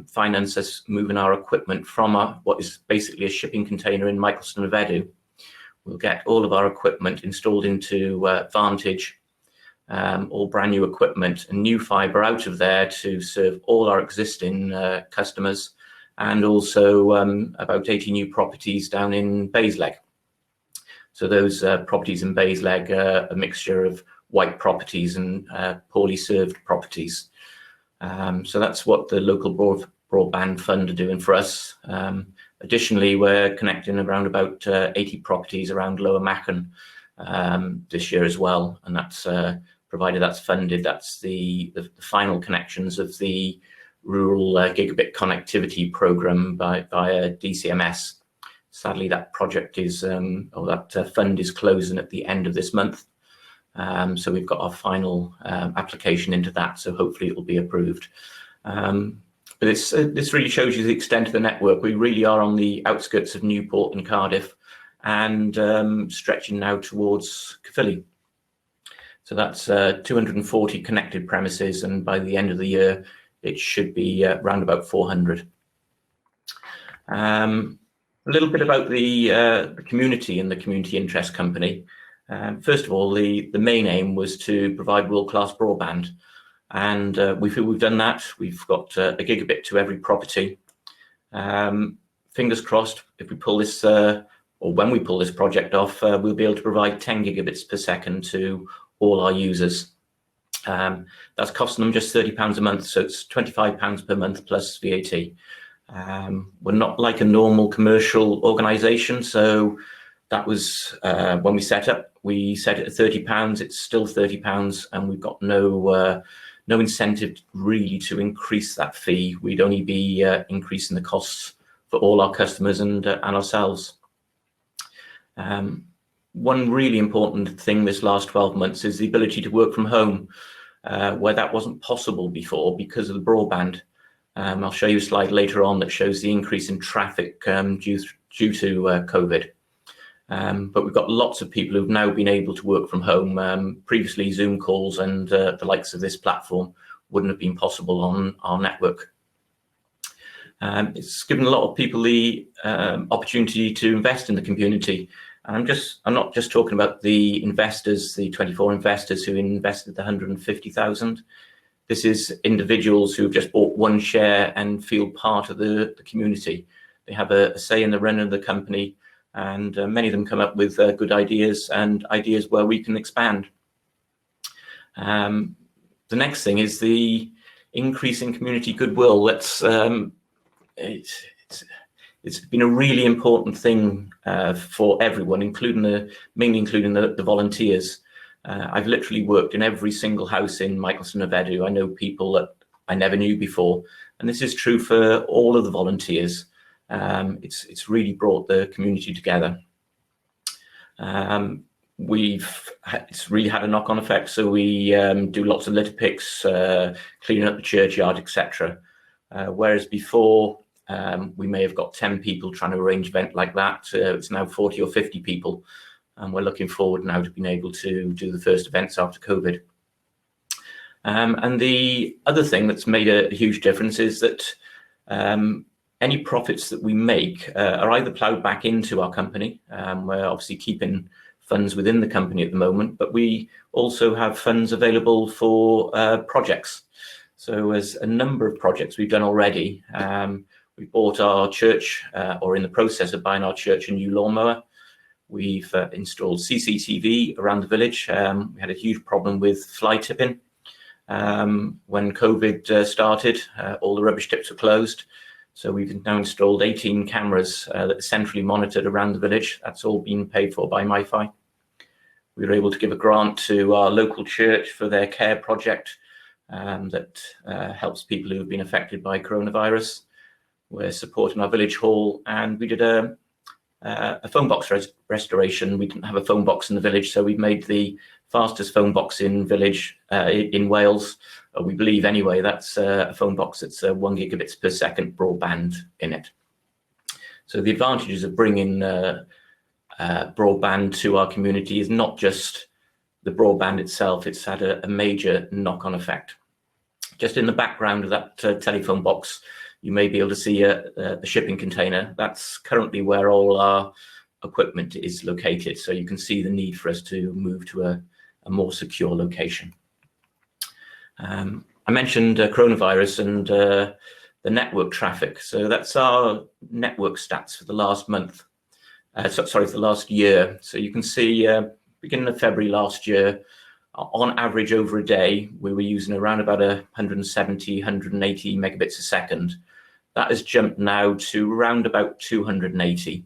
S5: finance us moving our equipment from what is basically a shipping container in Michelson of Edw. We'll get all of our equipment installed into Vantage, all brand new equipment and new fibre out of there to serve all our existing customers, and also about 80 new properties down in Basleg. So those properties in Basleg are a mixture of white properties and poorly served properties. So that's what the Local Broadband Fund are doing for us. Additionally, we're connecting around about 80 properties around Lower Machen this year as well, and that's provided that's funded. That's the final connections of the Rural Gigabit Connectivity Programme via DCMS. Sadly, that project is, or that fund is closing at the end of this month. So we've got our final application into that, so hopefully it will be approved. But this really shows you the extent of the network. We really are on the outskirts of Newport and Cardiff, and stretching now towards Caerphilly. So that's 240 connected premises, and by the end of the year, it should be around about 400. A little bit about the community and the Community Interest Company. First of all, the main aim was to provide world-class broadband, and we feel we've done that. We've got a gigabit to every property. Fingers crossed, if we pull this, or when we pull this project off, we'll be able to provide 10 gigabits per second to all our users. That's costing them just £30 a month, so it's £25 per month plus VAT. We're not like a normal commercial organisation, so that was when we set up. We set it at £30. It's still £30, and we've got no incentive really to increase that fee. We'd only be increasing the costs for all our customers and ourselves. One really important thing this last 12 months is the ability to work from home, where that wasn't possible before because of the broadband. I'll show you a slide later on that shows the increase in traffic due to COVID. But we've got lots of people who've now been able to work from home. Previously, Zoom calls and the likes of this platform wouldn't have been possible on our network. It's given a lot of people the opportunity to invest in the community. And I'm not just talking about the investors, the 24 investors who invested the 150,000. This is individuals who have just bought one share and feel part of the community. They have a say in the run of the company, and many of them come up with good ideas and ideas where we can expand. The next thing is the increase in community goodwill. It's been a really important thing for everyone, mainly including the volunteers. I've literally worked in every single house in Michelson of Edu. I know people that I never knew before, and this is true for all of the volunteers. It's really brought the community together. It's really had a knock-on effect. So we do lots of litter picks, cleaning up the churchyard, etc. Whereas before, we may have got 10 people trying to arrange an event like that. It's now 40 or 50 people. And we're looking forward now to being able to do the first events after COVID. And the other thing that's made a huge difference is that any profits that we make are either ploughed back into our company. We're obviously keeping funds within the company at the moment, but we also have funds available for projects. So there's a number of projects we've done already. We bought our church, or in the process of buying our church, a new lawnmower. We've installed CCTV around the village. We had a huge problem with fly tipping. When COVID started, all the rubbish tips were closed. So we've now installed 18 cameras that are centrally monitored around the village. That's all been paid for by MiFi. We were able to give a grant to our local church for their care project that helps people who have been affected by coronavirus. We're supporting our village hall, and we did a phone box restoration. We didn't have a phone box in the village, so we've made the fastest phone box in Wales. We believe anyway, that's a phone box that's 1 gigabits per second broadband in it. So the advantages of bringing broadband to our community is not just the broadband itself, it's had a major knock-on effect. Just in the background of that telephone box, you may be able to see a shipping container. That's currently where all our equipment is located. So you can see the need for us to move to a more secure location. I mentioned coronavirus and the network traffic. So that's our network stats for the last month. For the last year. So you can see beginning of February last year, on average over a day, we were using around about 170, 180 megabits a second. That has jumped now to around about 280.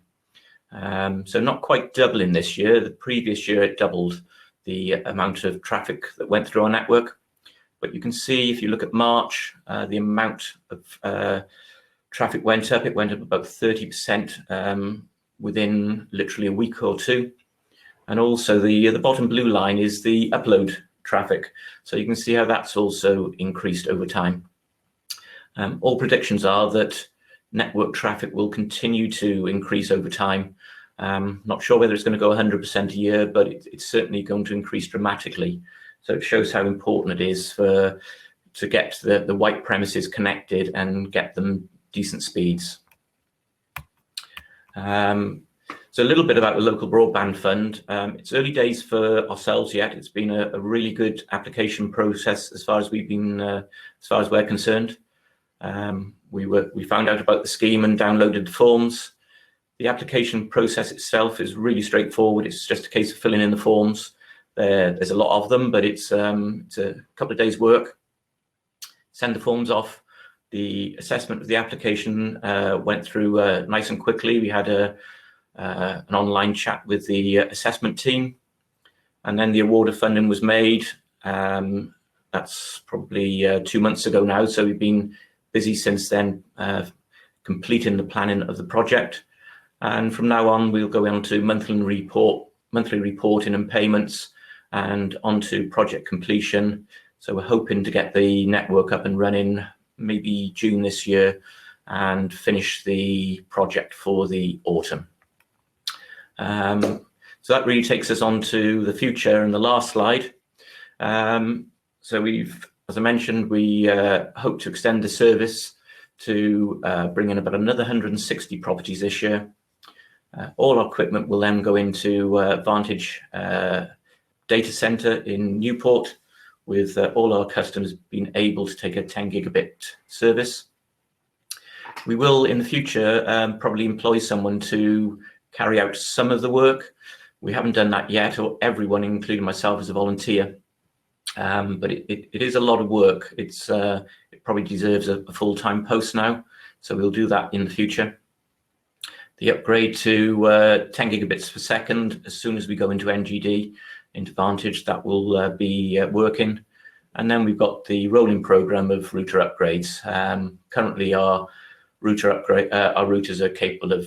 S5: So not quite doubling this year. The previous year, it doubled the amount of traffic that went through our network. But you can see if you look at March, the amount of traffic went up. It went up about 30% within literally a week or two. And also the bottom blue line is the upload traffic. So you can see how that's also increased over time. All predictions are that network traffic will continue to increase over time. Not sure whether it's going to go 100% a year, but it's certainly going to increase dramatically. So it shows how important it is to get the white premises connected and get them decent speeds. So a little bit about the Local Broadband Fund. It's early days for ourselves yet. It's been a really good application process as far as we're concerned. We found out about the scheme and downloaded the forms. The application process itself is really straightforward. It's just a case of filling in the forms. There's a lot of them, but it's a couple of days' work. Send the forms off. The assessment of the application went through nice and quickly. We had an online chat with the assessment team, and then the award of funding was made. That's probably 2 months ago now, so we've been busy since then completing the planning of the project. And from now on, we'll go on to monthly reporting and payments, and onto project completion. So we're hoping to get the network up and running maybe June this year and finish the project for the autumn. So that really takes us on to the future and the last slide. So as I mentioned, we hope to extend the service to bring in about another 160 properties this year. All our equipment will then go into Vantage data center in Newport, with all our customers being able to take a 10 gigabit service. We will in the future probably employ someone to carry out some of the work. We haven't done that yet, or everyone, including myself, is a volunteer. But it is a lot of work. It probably deserves a full-time post now, so we'll do that in the future. The upgrade to 10 gigabits per second, as soon as we go into NGD, into Vantage, that will be working. And then we've got the rolling program of router upgrades. Currently, our routers are capable of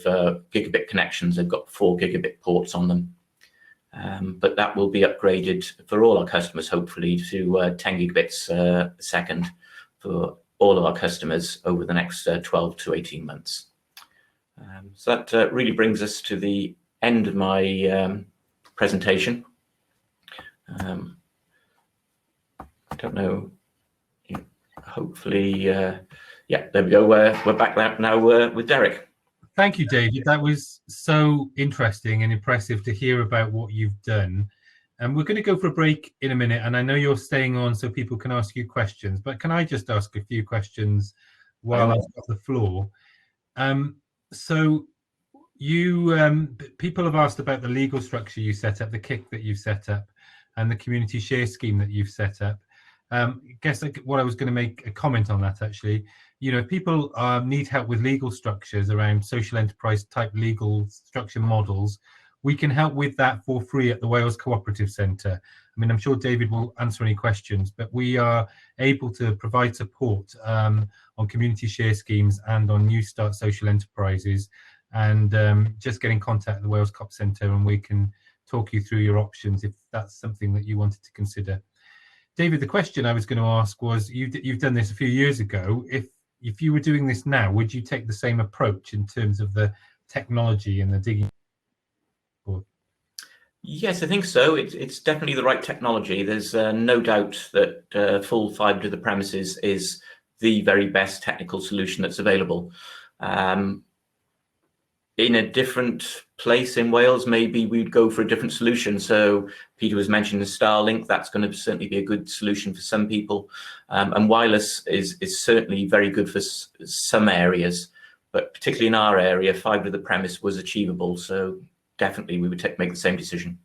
S5: gigabit connections. They've got 4 gigabit ports on them. But that will be upgraded for all our customers, hopefully, to 10 gigabits a second for all of our customers over the next 12 to 18 months. So that really brings us to the end of my presentation. I don't know, hopefully, yeah, there we go. We're back now with Derek.
S1: Thank you, David. That was so interesting and impressive to hear about what you've done. And we're going to go for a break in a minute. And I know you're staying on so people can ask you questions, but can I just ask a few questions while I've got the floor? So you people have asked about the legal structure you set up, the KIC that you've set up, and the community share scheme that you've set up. I guess what I was going to make a comment on that, actually. You know, people need help with legal structures around social enterprise type legal structure models. We can help with that for free at the Wales Cooperative Centre. I mean, I'm sure David will answer any questions, but we are able to provide support on community share schemes and on New Start social enterprises. And just get in contact with the Wales COP Centre and we can talk you through your options if that's something that you wanted to consider. David, the question I was going to ask was, you've done this a few years ago. If you were doing this now, would you take the same approach in terms of the technology and the digging?
S5: Yes, I think so. It's definitely the right technology. There's no doubt that full fibre to the premises is the very best technical solution that's available. In a different place in Wales, maybe we'd go for a different solution. So Peter was mentioning Starlink. That's going to certainly be a good solution for some people. And wireless is certainly very good for some areas, but particularly in our area, fibre to the premise was achievable. So definitely we would make the same decision.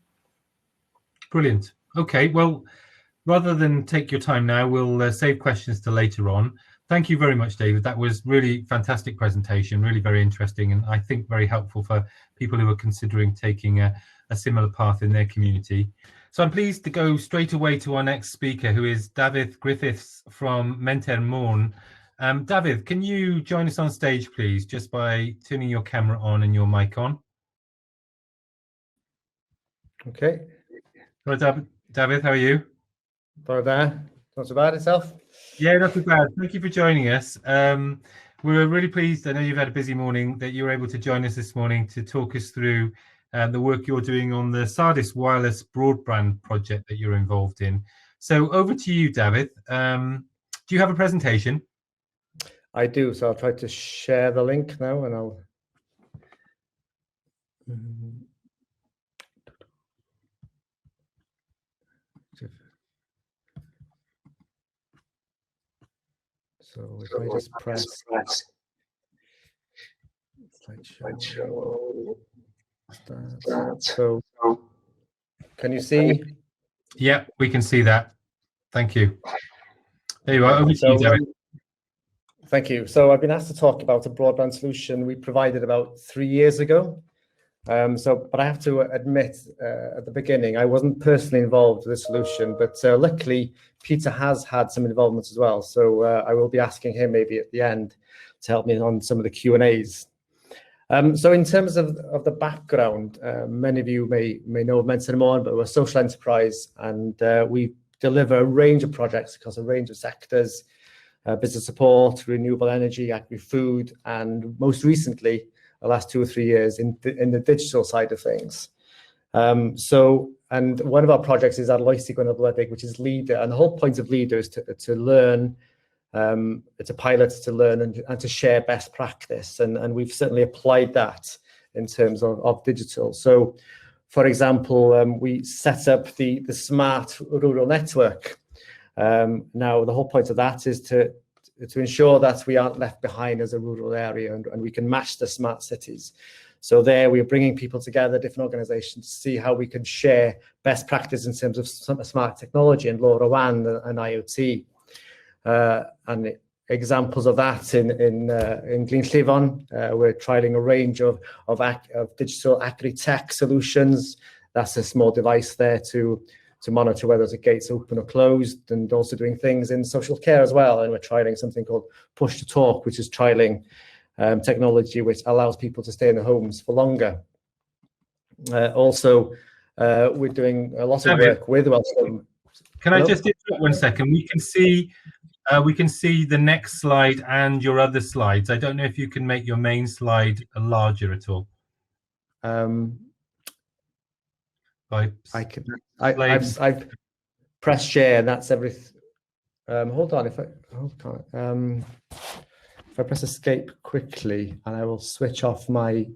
S5: Brilliant.
S1: Okay, well, rather than take your time now, we'll save questions to later on. Thank you very much, David. That was really fantastic presentation, really very interesting, and I think very helpful for people who are considering taking a similar path in their community. So I'm pleased to go straight away to our next speaker, who is David Griffiths from Menter Môn. David, can you join us on stage, please, just by turning your camera on and your mic on?
S6: Okay.
S1: Hello, David, how are you?
S6: Hello there. Not so bad itself?
S1: Yeah, not too bad. Thank you for joining us. We're really pleased, I know you've had a busy morning, that you were able to join us this morning to talk us through the work you're doing on the Sardis wireless broadband project that you're involved in. So over to you, David. Do you have a presentation?
S6: I do, so I'll try to share the link now and I'll... So if I just press slideshow, start. So can you see?
S1: Yeah, we can see that. Thank you. There you are. Over to you, Derek.
S6: Thank you. So I've been asked to talk about a broadband solution we provided about 3 years ago. But I have to admit at the beginning, I wasn't personally involved with the solution, but luckily Peter has had some involvement as well. So I will be asking him maybe at the end to help me on some of the Q&As. So in terms of the background, many of you may know of Mentor Morn, but we're a social enterprise, and we deliver a range of projects across a range of sectors, business support, renewable energy, agri-food, and most recently, the last 2 or 3 years in the digital side of things. And one of our projects is Arloesi Gwynedd, which is Leader, and the whole point of Leader is to learn. It's a pilot to learn and to share best practice, and we've certainly applied that in terms of digital. So, for example, we set up the smart rural network. Now, the whole point of that is to ensure that we aren't left behind as a rural area, and we can match the smart cities. So there we're bringing people together, different organizations, to see how we can share best practice in terms of smart technology and LoRaWAN and IoT. And examples of that in Glynllifon, we're trialing a range of digital agri-tech solutions. That's a small device there to monitor whether the gate's open or closed, and also doing things in social care as well. And we're trialing something called Push to Talk, which is trialing technology which allows people to stay in their homes for longer. Also, we're doing a lot of work with Welsh Government.
S1: Can I just interrupt 1 second? We can see the next slide and your other slides. I don't know if you can make your main slide larger at all.
S6: I've pressed share, and that's everything. Hold on, if I press escape quickly, and I will switch off my.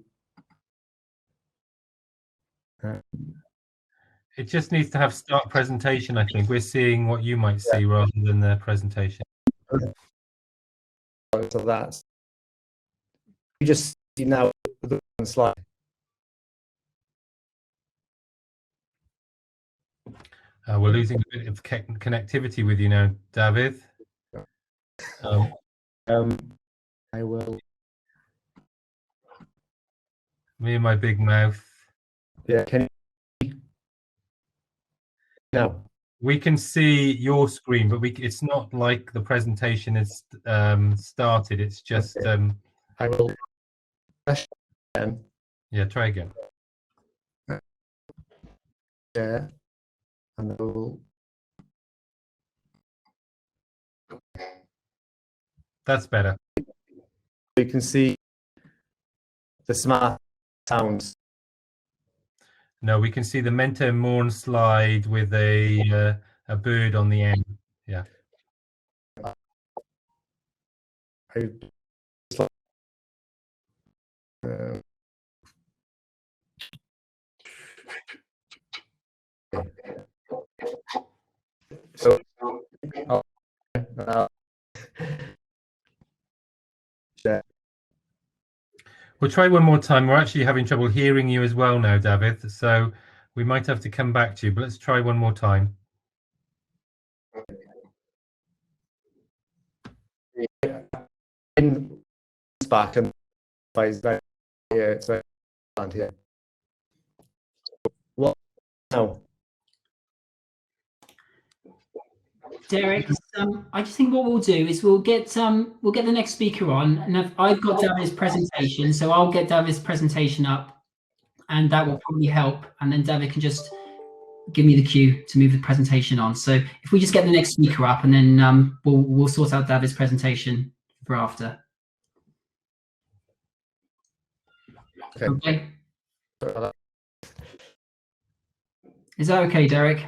S1: It just needs to have start presentation. I think we're seeing what you might see rather than the presentation.
S6: So that you just see now the one slide.
S1: We're losing a bit of connectivity with you now, David.
S6: I will.
S1: Me and my big mouth.
S6: Yeah, can you? No.
S1: We can see your screen, but it's not like the presentation is started. It's just.
S6: Okay. I will.
S1: Yeah, try again.
S6: Yeah. And I will.
S1: That's better.
S6: You can see the smart sounds.
S1: No, we can see the Mentor Morn slide with a bird on the end. Yeah.
S6: So,
S1: we'll try one more time. We're actually having trouble hearing you as well now, David. So we might have to come back to you, but let's try one more time.
S6: In back and here, it's here. What now?
S7: Derek, I just think what we'll do is we'll get the next speaker on, and I've got David's presentation, so I'll get David's presentation up, and that will probably help. And then David can just give me the cue to move the presentation on. So if we just get the next speaker up, and then we'll sort out David's presentation for after. Okay. Is that okay, Derek?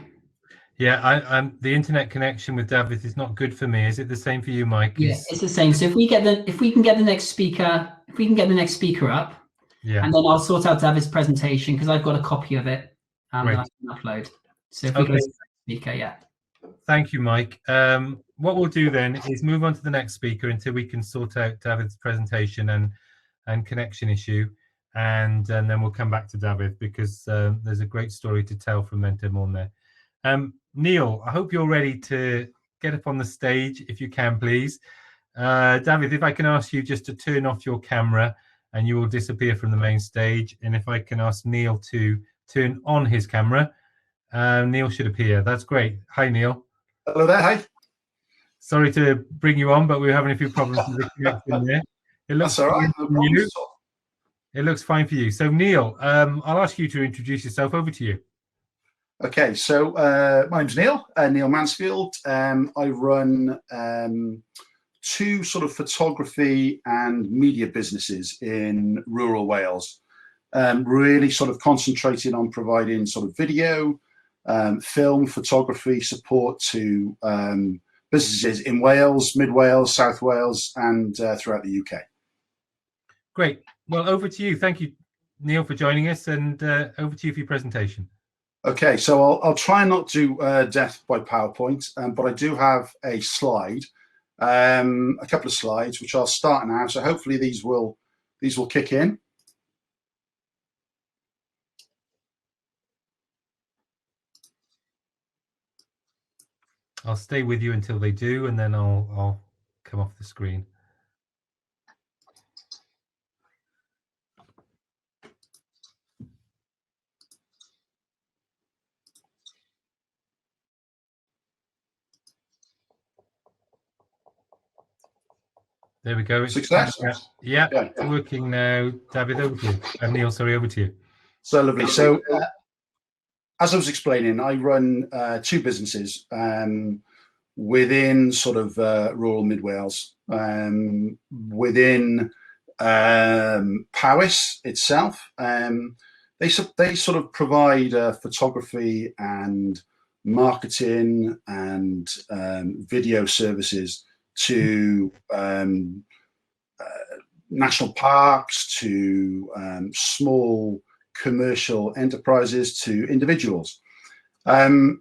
S1: Yeah, the internet connection with David is not good for me. Is it the same for you, Mike?
S7: Yeah, it's the same. So if we can get the next speaker up,
S1: Yeah.
S7: And then I'll sort out David's presentation because I've got a copy of it that
S1: Great.
S7: I can upload. So if we go to the speaker, yeah.
S1: Thank you, Mike. What we'll do then is move on to the next speaker until we can sort out David's presentation and connection issue, and then we'll come back to David because there's a great story to tell from Mentor Morn there. Neil, I hope you're ready to get up on the stage if you can, please. David, if I can ask you just to turn off your camera and you will disappear from the main stage, and if I can ask Neil to turn on his camera, Neil should appear. That's great. Hi, Neil.
S8: Hello there. Hi.
S1: Sorry to bring you on, but we're having a few problems with the connection there. It looks
S8: That's all right. No problems at all.
S1: It looks fine for you. So, Neil, I'll ask you to introduce yourself. Over to you.
S8: Okay, so my name's Neil, Neil Mansfield. I run two sort of photography and media businesses in rural Wales, really sort of concentrating on providing sort of video, film, photography support to businesses in Wales, Mid Wales, South Wales, and throughout the UK.
S1: Great. Well, over to you. Thank you, Neil, for joining us, and over to you for your presentation.
S8: Okay, so I'll try not to death by PowerPoint, but I do have a slide, a couple of slides, which I'll start now. So hopefully these will kick in.
S1: I'll stay with you until they do, and then I'll come off the screen. There we go.
S8: Success.
S1: Yeah,
S8: Okay.
S1: it's working now. David, over to you. Neil, sorry, over to you.
S8: So lovely. So as I was explaining, I run two businesses within sort of rural Mid Wales, within Powys itself. They sort of provide photography and marketing and video services to national parks, to small commercial enterprises, to individuals.
S1: Neil,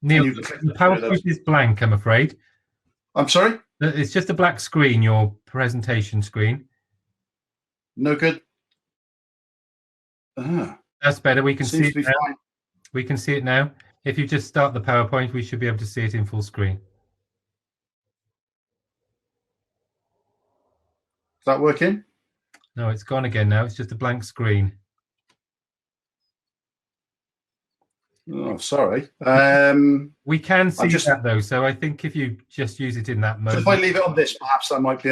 S1: the PowerPoint is blank, I'm afraid.
S8: I'm sorry?
S1: It's just a black screen, your presentation screen.
S8: No good.
S1: That's better. We can see it now.
S8: Fine.
S1: We can see it now. If you just start the PowerPoint, we should be able to see it in full screen.
S8: Is that working?
S1: No, it's gone again now. It's just a blank screen.
S8: Oh, sorry.
S1: We can see that though, so I think if you just use it in that mode.
S8: So if I leave it on this, perhaps that might be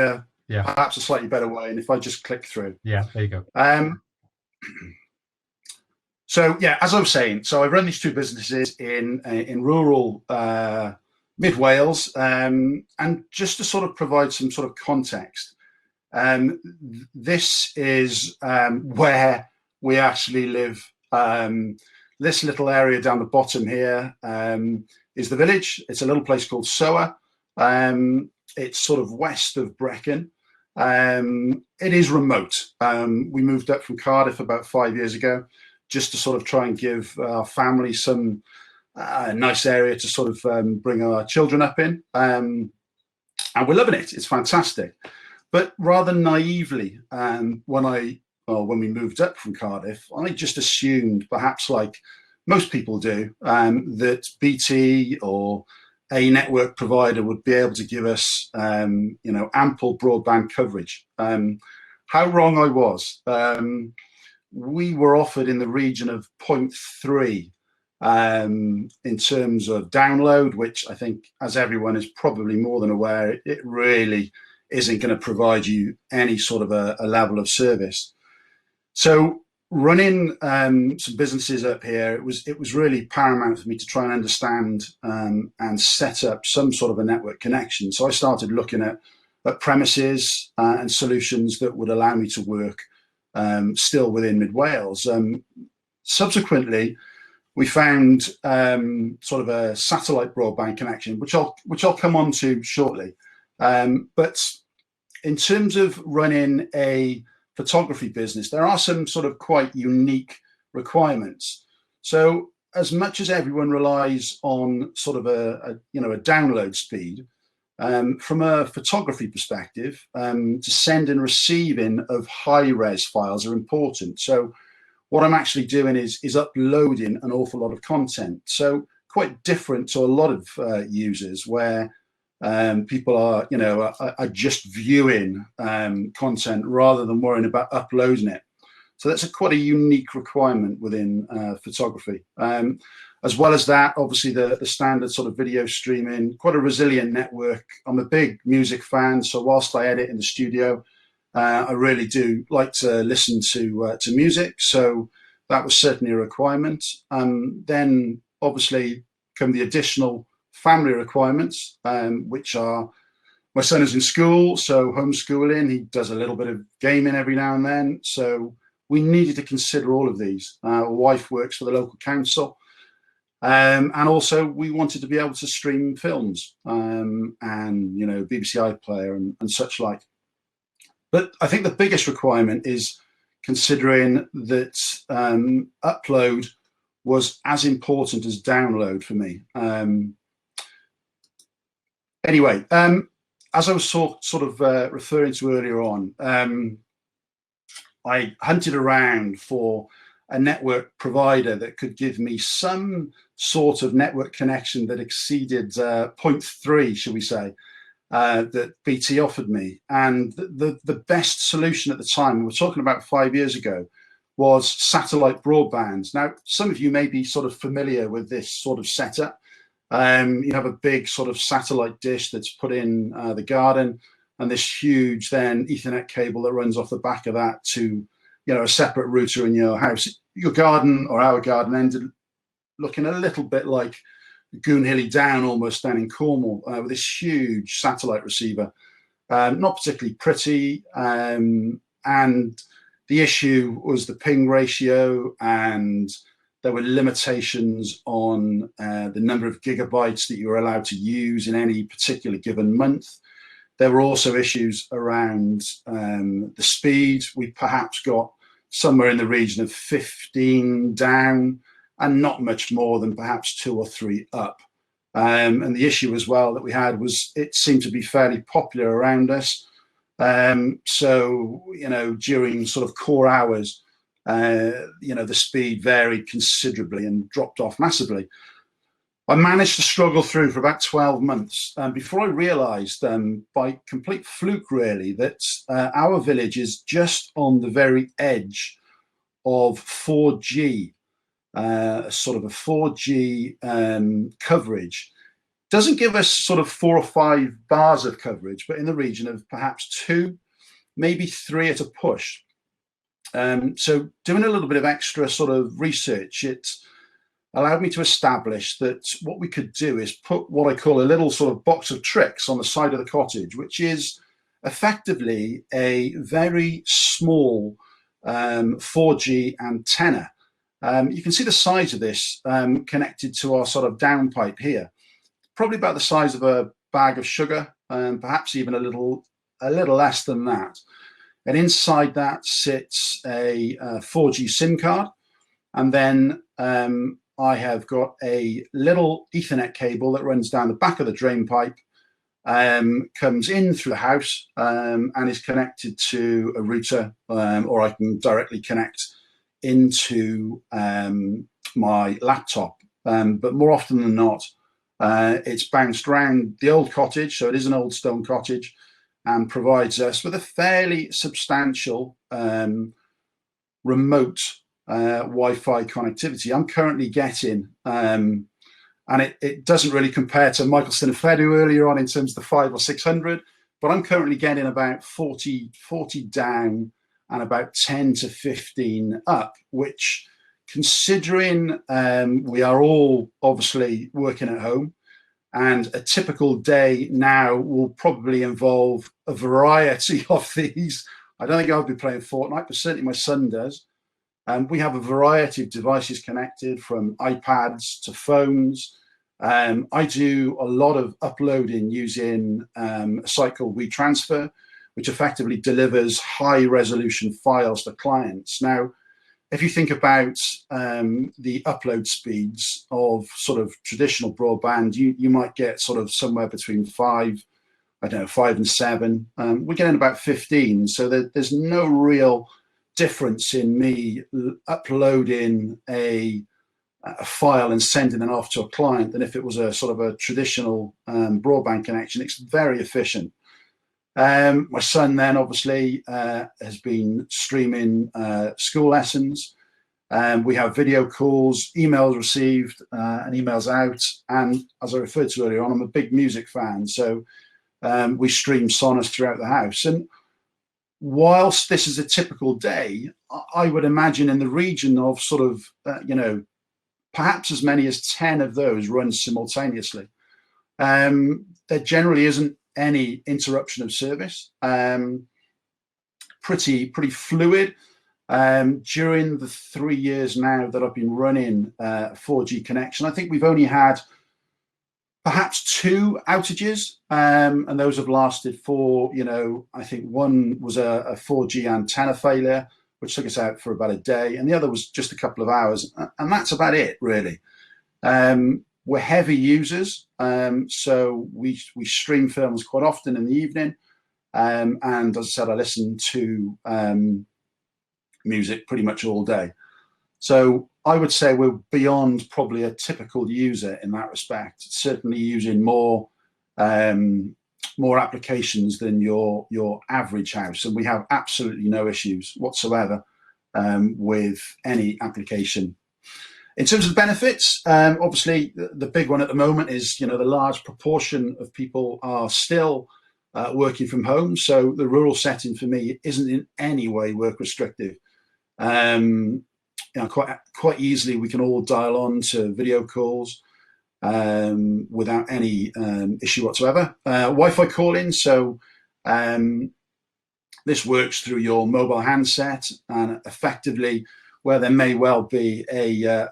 S1: perhaps
S8: a slightly better way. And if I just click through.
S1: Yeah, there you go.
S8: So yeah, as I was saying, so I run these two businesses in rural Mid Wales, and just to sort of provide some sort of context. This is where we actually live. This little area down the bottom here is the village. It's a little place called Sower. It's sort of west of Brecon. It is remote. We moved up from Cardiff about 5 years ago, just to sort of try and give our family some nice area to sort of bring our children up in. And we're loving it. It's fantastic. But rather naively, when we moved up from Cardiff, I just assumed, perhaps like most people do, that BT or a network provider would be able to give us, ample broadband coverage. How wrong I was. We were offered in the region of 0.3 in terms of download, which I think, as everyone is probably more than aware, it really isn't going to provide you any sort of a level of service. So running some businesses up here, it was really paramount for me to try and understand and set up some sort of a network connection. So I started looking at premises and solutions that would allow me to work still within Mid Wales. Subsequently, we found sort of a satellite broadband connection, which I'll come on to shortly. But in terms of running a photography business, there are some sort of quite unique requirements. So as much as everyone relies on sort of a download speed, from a photography perspective, to send and receiving of high-res files are important. So what I'm actually doing is uploading an awful lot of content. So quite different to a lot of users where people are, are just viewing content rather than worrying about uploading it. So that's quite a unique requirement within photography. As well as that, obviously the standard sort of video streaming, quite a resilient network. I'm a big music fan, so whilst I edit in the studio, I really do like to listen to music. So that was certainly a requirement. Then obviously come the additional family requirements, which are, my son is in school, so homeschooling, he does a little bit of gaming every now and then. So we needed to consider all of these. My wife works for the local council. And also we wanted to be able to stream films and, BBC iPlayer and such like. But I think the biggest requirement is considering that upload was as important as download for me. Anyway, as I was sort of referring to earlier on, I hunted around for a network provider that could give me some sort of network connection that exceeded 0.3, shall we say, that BT offered me. And the best solution at the time, we're talking about 5 years ago, was satellite broadband. Now, some of you may be sort of familiar with this sort of setup. You have a big sort of satellite dish that's put in the garden, and this huge then Ethernet cable that runs off the back of that to, a separate router in your house. Your garden, or our garden, ended looking a little bit like Goonhilly Down almost down in Cornwall, with this huge satellite receiver. Not particularly pretty, and the issue was the ping ratio, and there were limitations on the number of gigabytes that you were allowed to use in any particular given month. There were also issues around the speed. We perhaps got somewhere in the region of 15 down and not much more than perhaps 2 or 3 up. And the issue as well that we had was it seemed to be fairly popular around us. So, during sort of core hours, the speed varied considerably and dropped off massively. I managed to struggle through for about 12 months before I realized, by complete fluke really, that our village is just on the very edge of 4G, sort of a 4G coverage. Doesn't give us sort of 4 or 5 bars of coverage, but in the region of perhaps 2, maybe 3 at a push. So doing a little bit of extra sort of research, it allowed me to establish that what we could do is put what I call a little sort of box of tricks on the side of the cottage, which is effectively a very small 4G antenna. You can see the size of this connected to our sort of downpipe here, probably about the size of a bag of sugar, perhaps even a little less than that. And inside that sits a 4G SIM card, and then I have got a little Ethernet cable that runs down the back of the drain pipe, comes in through the house, and is connected to a router, or I can directly connect into my laptop. But more often than not, it's bounced around the old cottage, so it is an old stone cottage, and provides us with a fairly substantial remote Wi-Fi connectivity. I'm currently getting, and it doesn't really compare to Michaelston and Fedu earlier on in terms of the 500 or 600, but I'm currently getting about 40 down and about 10 to 15 up, which, considering we are all obviously working at home, and a typical day now will probably involve a variety of these. I don't think I'll be playing Fortnite, but certainly my son does. We have a variety of devices connected, from iPads to phones. I do a lot of uploading using a site called WeTransfer, which effectively delivers high resolution files to clients. Now, if you think about the upload speeds of sort of traditional broadband, you might get sort of somewhere between 5 and 7. We're getting about 15. So there's no real difference in me uploading a file and sending it off to a client than if it was a sort of a traditional broadband connection. It's very efficient. My son then obviously has been streaming school lessons. We have video calls, emails received and emails out. And as I referred to earlier on, I'm a big music fan. So we stream Sardis throughout the house. And whilst this is a typical day, I would imagine in the region of sort of, perhaps as many as 10 of those run simultaneously. There generally isn't any interruption of service. Pretty fluid. During the 3 years now that I've been running 4G connection, I think we've only had perhaps 2 outages, and those have lasted for, I think one was a 4G antenna failure, which took us out for about a day, and the other was just a couple of hours, and that's about it, really. We're heavy users, so we stream films quite often in the evening, and as I said, I listen to music pretty much all day. So I would say we're beyond probably a typical user in that respect, certainly using more applications than your average house, and we have absolutely no issues whatsoever with any application. In terms of benefits, obviously the big one at the moment is the large proportion of people are still working from home, so the rural setting for me isn't in any way work restrictive. Quite easily we can all dial on to video calls without any issue whatsoever. Wi-Fi calling, so this works through your mobile handset, and effectively where there may well be a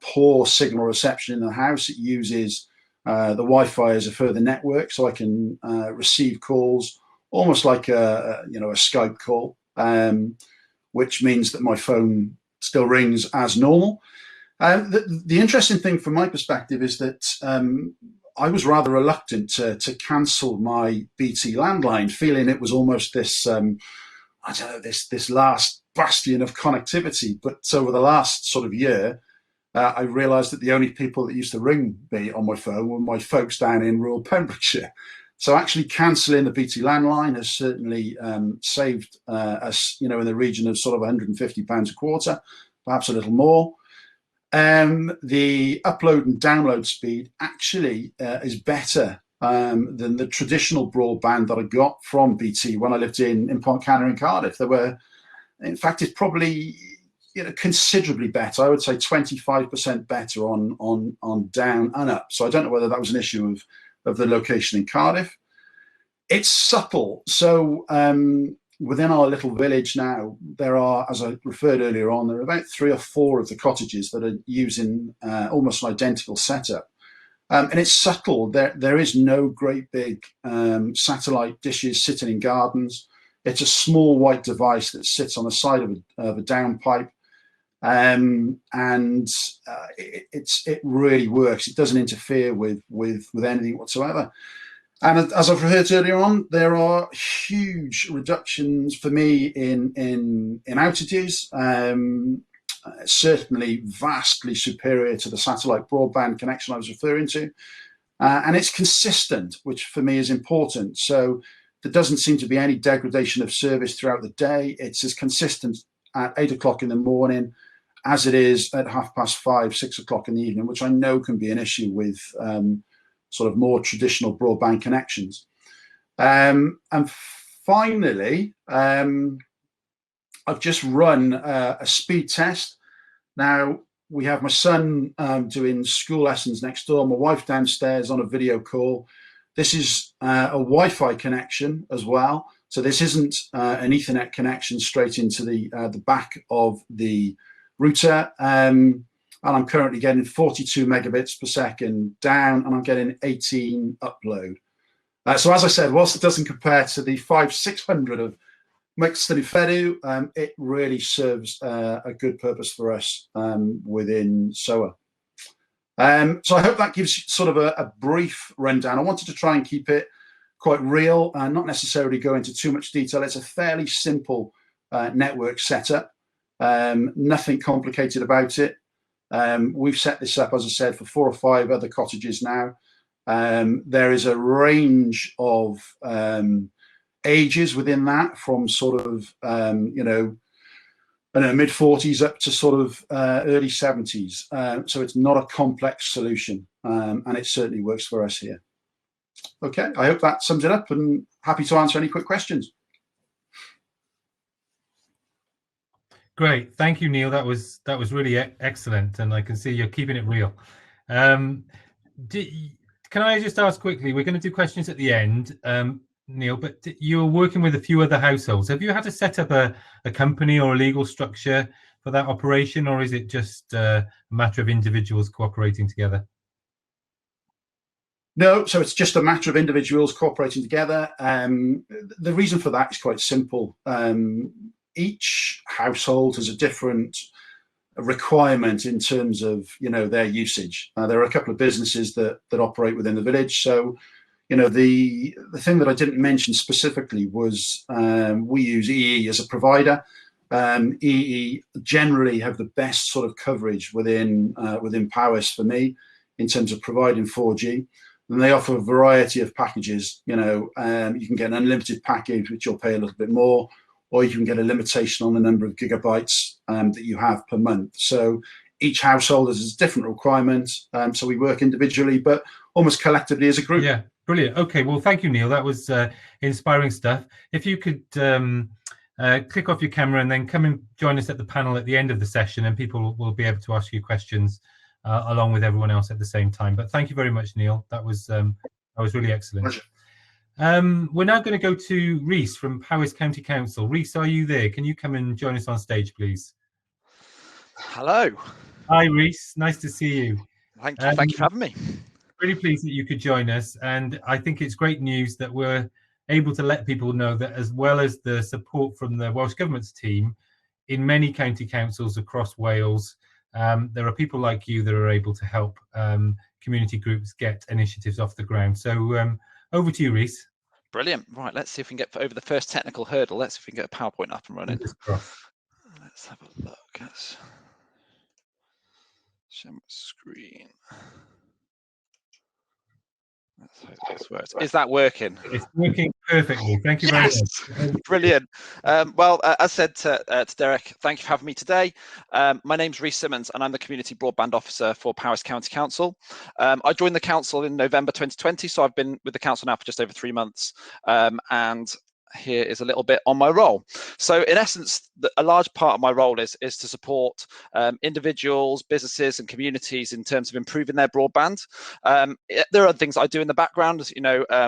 S8: poor signal reception in the house, it uses the Wi-Fi as a further network, so I can receive calls almost like a Skype call, which means that my phone still rings as normal. The interesting thing from my perspective is that I was rather reluctant to cancel my BT landline, feeling it was almost this, this last bastion of connectivity. But over the last sort of year, I realised that the only people that used to ring me on my phone were my folks down in rural Pembrokeshire. So actually cancelling the BT landline has certainly saved us, in the region of sort of £150 a quarter, perhaps a little more. The upload and download speed actually is better than the traditional broadband that I got from BT when I lived in Pontcanner in Cardiff. There were, in fact, it's probably considerably better. I would say 25% better on down and up. So I don't know whether that was an issue of the location in Cardiff. It's subtle. So within our little village now, there are, as I referred earlier on, there are about 3 or 4 of the cottages that are using almost an identical setup. And it's subtle. There is no great big satellite dishes sitting in gardens. It's a small white device that sits on the side of a downpipe. And it really works. It doesn't interfere with anything whatsoever. And as I've heard earlier on, there are huge reductions for me in outages. Certainly vastly superior to the satellite broadband connection I was referring to, and it's consistent, which for me is important. So there doesn't seem to be any degradation of service throughout the day. It's as consistent at 8 o'clock in the morning as it is at 5:30, 6 o'clock in the evening, which I know can be an issue with sort of more traditional broadband connections. And finally, I've just run a speed test. Now, we have my son doing school lessons next door, my wife downstairs on a video call. This is a Wi-Fi connection as well. So this isn't an Ethernet connection straight into the back of the router. And I'm currently getting 42 megabits per second down, and I'm getting 18 upload. So as I said, whilst it doesn't compare to the 500-600 of Mixed Fedu, it really serves a good purpose for us within SOA. So I hope that gives you sort of a brief rundown. I wanted to try and keep it quite real and not necessarily go into too much detail. It's a fairly simple network setup, nothing complicated about it. We've set this up, as I said, for 4 or 5 other cottages now. There is a range of ages within that, from sort of mid-40s up to sort of early 70s. So it's not a complex solution, and it certainly works for us here. Okay, I hope that sums it up, and happy to answer any quick questions.
S1: Great, thank you, Neil. That was really excellent, and I can see you're keeping it real. Can I just ask quickly? We're going to do questions at the end, Neil, but you're working with a few other households. Have you had to set up a company or a legal structure for that operation, or is it just a matter of individuals cooperating together?
S8: No, so it's just a matter of individuals cooperating together. The reason for that is quite simple. Each household has a different requirement in terms of their usage. There are a couple of businesses that operate within the village, so the thing that I didn't mention specifically was we use EE as a provider. EE generally have the best sort of coverage within Powys for me in terms of providing 4G. And they offer a variety of packages. You can get an unlimited package, which you'll pay a little bit more, or you can get a limitation on the number of gigabytes that you have per month. So each household has a different requirement. So we work individually, but almost collectively as a group.
S1: Yeah, brilliant. Okay, well, thank you, Neil. That was inspiring stuff. If you could click off your camera and then come and join us at the panel at the end of the session, and people will be able to ask you questions along with everyone else at the same time. But thank you very much, Neil. That was really excellent. We're now going to go to Rhys from Powys County Council. Rhys, are you there? Can you come and join us on stage, please?
S9: Hello.
S1: Hi, Rhys. Nice to see you.
S9: Thank you for having me.
S1: Really pleased that you could join us, and I think it's great news that we're able to let people know that, as well as the support from the Welsh Government's team, in many county councils across Wales, there are people like you that are able to help community groups get initiatives off the ground. So over to you, Rhys.
S9: Brilliant. Right, let's see if we can get over the first technical hurdle. Let's see if we can get a PowerPoint up and running. Let's have a look. Let's share my screen. Let's hope this works. Is that working?
S1: It's working perfectly. Thank you very much.
S9: Brilliant. Well, as said to Derek, thank you for having me today. My name's Rhys Simmons, and I'm the Community Broadband Officer for Powys County Council. I joined the council in November 2020, so I've been with the council now for just over 3 months. And here is a little bit on my role. So in essence, a large part of my role is to support individuals, businesses and communities in terms of improving their broadband. There are other things I do in the background,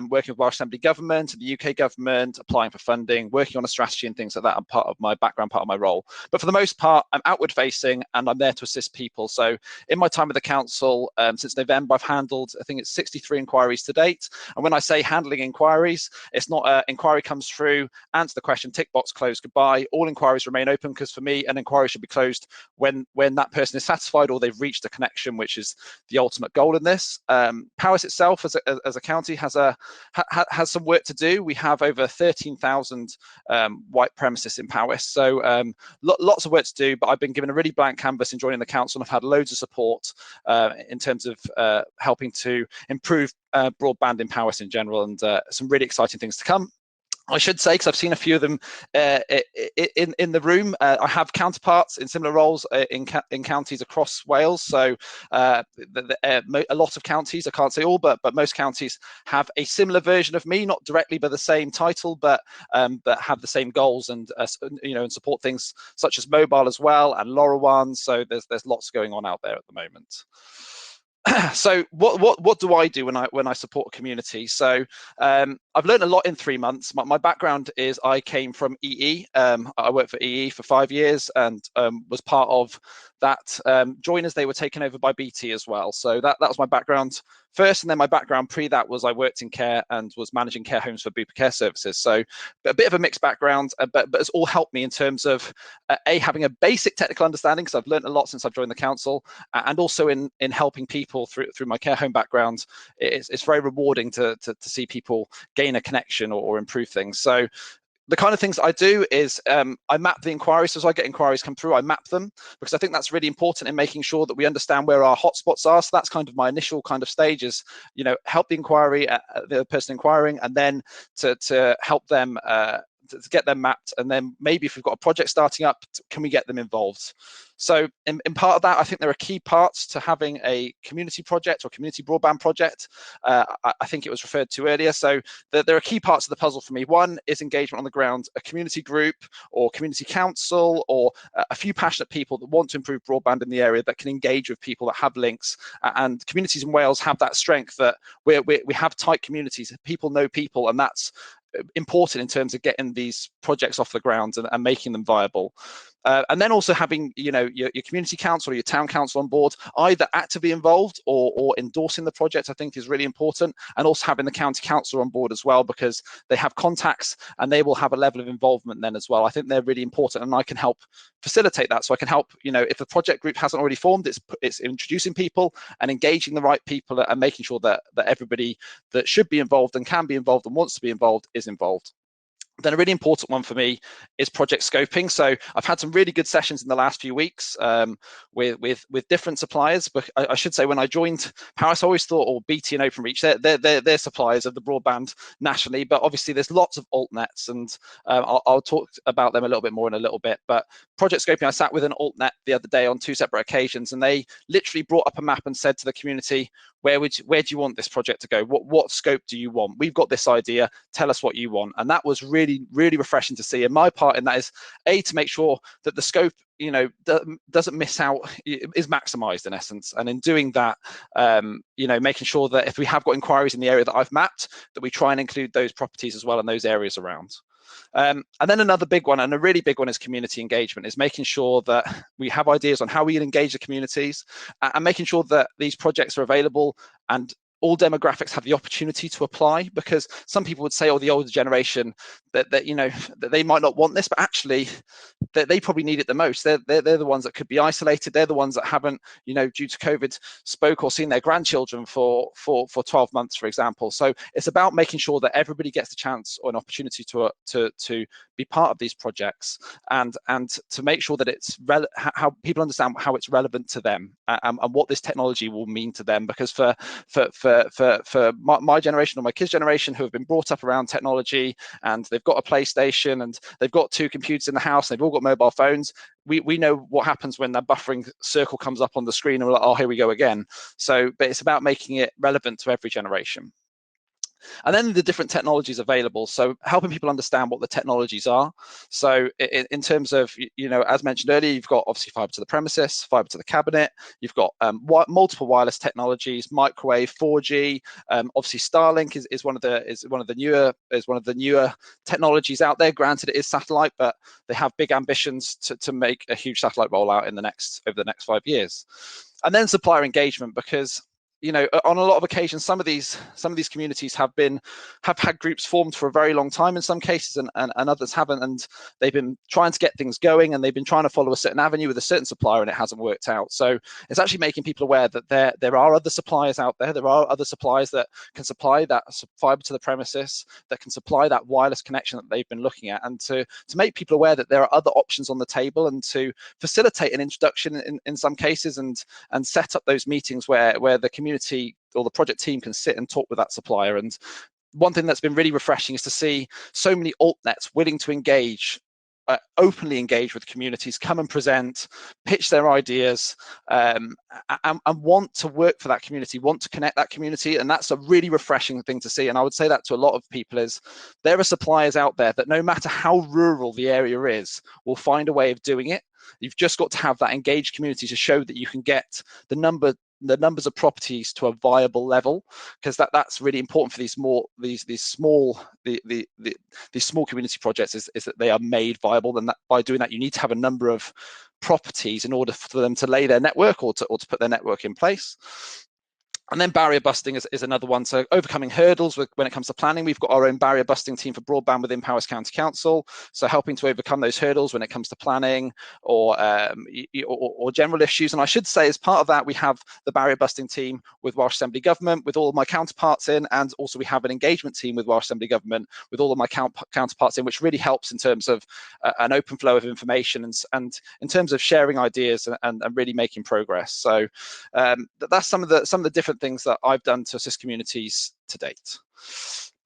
S9: working with Welsh Assembly Government and the UK Government, applying for funding, working on a strategy and things like that are part of my background, part of my role. But for the most part, I'm outward facing and I'm there to assist people. So in my time with the council, since November, I've handled, I think it's 63 inquiries to date. And when I say handling inquiries, it's not inquiry comes through, answer the question, tick box, close, goodbye. All inquiries remain open, because for me, an inquiry should be closed when that person is satisfied or they've reached a connection, which is the ultimate goal in this. Powys itself as a county has some work to do. We have over 13,000 white premises in Powys, so lots of work to do, but I've been given a really blank canvas in joining the council, and I've had loads of support in terms of helping to improve broadband in Powys in general, and some really exciting things to come. I should say, because I've seen a few of them in the room, I have counterparts in similar roles in counties across Wales. So a lot of counties, I can't say all, but most counties have a similar version of me, not directly by the same title, but have the same goals and and support things such as mobile as well, and LoRaWAN. So there's lots going on out there at the moment. So what do I do when I support a community? So I've learned a lot in 3 months. My background is I came from EE. I worked for EE for 5 years and was part of that join as they were taken over by BT as well. So that was my background first, and then my background pre that was I worked in care and was managing care homes for Bupa Care Services. So a bit of a mixed background, but it's all helped me in terms of having a basic technical understanding, because I've learned a lot since I've joined the council, and also in helping people through my care home background. It's very rewarding to see people gain a connection or improve things. So the kind of things I do is I map the inquiries. So as I get inquiries come through, I map them, because I think that's really important in making sure that we understand where our hotspots are. So that's kind of my initial kind of stage, is, you know, help the inquiry, the person inquiring, and then to help them to get them mapped, and then maybe if we've got a project starting up, can we get them involved? So in part of that, I think there are key parts to having a community project or community broadband project. I think it was referred to earlier. So there are key parts of the puzzle for me. One is engagement on the ground, a community group or community council, or a few passionate people that want to improve broadband in the area that can engage with people that have links. And communities in Wales have that strength that we have tight communities, people know people, and that's important in terms of getting these projects off the ground and making them viable. And then also having, you know, your community council or your town council on board, either actively involved or endorsing the project, I think is really important. And also having the county council on board as well, because they have contacts and they will have a level of involvement then as well. I think they're really important, and I can help facilitate that. So I can help, you know, if the project group hasn't already formed, it's introducing people and engaging the right people and making sure that everybody that should be involved and can be involved and wants to be involved is involved. Then a really important one for me is project scoping. So I've had some really good sessions in the last few weeks with different suppliers. But I should say, when I joined Powys, I always thought, oh, BT and Openreach, they're suppliers of the broadband nationally. But obviously, there's lots of altnets, and I'll talk about them a little bit more in a little bit. But project scoping, I sat with an altnet the other day on 2 separate occasions, and they literally brought up a map and said to the community, where do you want this project to go? What scope do you want? We've got this idea. Tell us what you want. And that was really, really refreshing to see. And my part in that is to make sure that the scope, you know, doesn't miss out, is maximized in essence. And in doing that, you know, making sure that if we have got inquiries in the area that I've mapped, that we try and include those properties as well in those areas around. And then another big one, and a really big one, is community engagement, is making sure that we have ideas on how we engage the communities, and making sure that these projects are available and all demographics have the opportunity to apply. Because some people would say, oh, the older generation, that you know, that they might not want this, but actually that they probably need it the most. They're the ones that could be isolated. They're the ones that haven't, you know, due to COVID, spoke or seen their grandchildren for 12 months, for example. So it's about making sure that everybody gets the chance or an opportunity to be part of these projects, and to make sure that it's how people understand how it's relevant to them, and what this technology will mean to them. Because for my generation or my kids' generation, who have been brought up around technology, and they've got a PlayStation and they've got 2 computers in the house, and they've all got mobile phones, we know what happens when that buffering circle comes up on the screen, and we're like, oh, here we go again. So, but it's about making it relevant to every generation. And then the different technologies available, so helping people understand what the technologies are. So in terms of, you know, as mentioned earlier, you've got obviously fiber to the premises, fiber to the cabinet, you've got multiple wireless technologies, microwave, 4G, obviously Starlink is one of the newer technologies out there. Granted, it is satellite, but they have big ambitions to make a huge satellite rollout over the next 5 years. And then supplier engagement, because, you know, on a lot of occasions, some of these communities have had groups formed for a very long time in some cases, and others haven't, and they've been trying to get things going, and they've been trying to follow a certain avenue with a certain supplier, and it hasn't worked out. So it's actually making people aware that there are other suppliers out there. There are other suppliers that can supply that fiber to the premises, that can supply that wireless connection that they've been looking at, and to make people aware that there are other options on the table, and to facilitate an introduction in some cases, and set up those meetings where the community or the project team can sit and talk with that supplier. And one thing that's been really refreshing is to see so many altnets willing to engage, openly engage with communities, come and present, pitch their ideas, and want to work for that community, want to connect that community. And that's a really refreshing thing to see. And I would say that to a lot of people, is there are suppliers out there that, no matter how rural the area is, will find a way of doing it. You've just got to have that engaged community to show that you can get the number the numbers of properties to a viable level, because that's really important for these small community projects, is that they are made viable. And that by doing that, you need to have a number of properties in order for them to lay their network or to put their network in place. And then barrier busting is another one. So overcoming hurdles when it comes to planning. We've got our own barrier busting team for broadband within Powys County Council. So helping to overcome those hurdles when it comes to planning or general issues. And I should say, as part of that, we have the barrier busting team with Welsh Assembly Government, with all of my counterparts in, and also we have an engagement team with Welsh Assembly Government with all of my counterparts in, which really helps in terms of an open flow of information and in terms of sharing ideas and really making progress. So that's some of the different things that I've done to assist communities to date.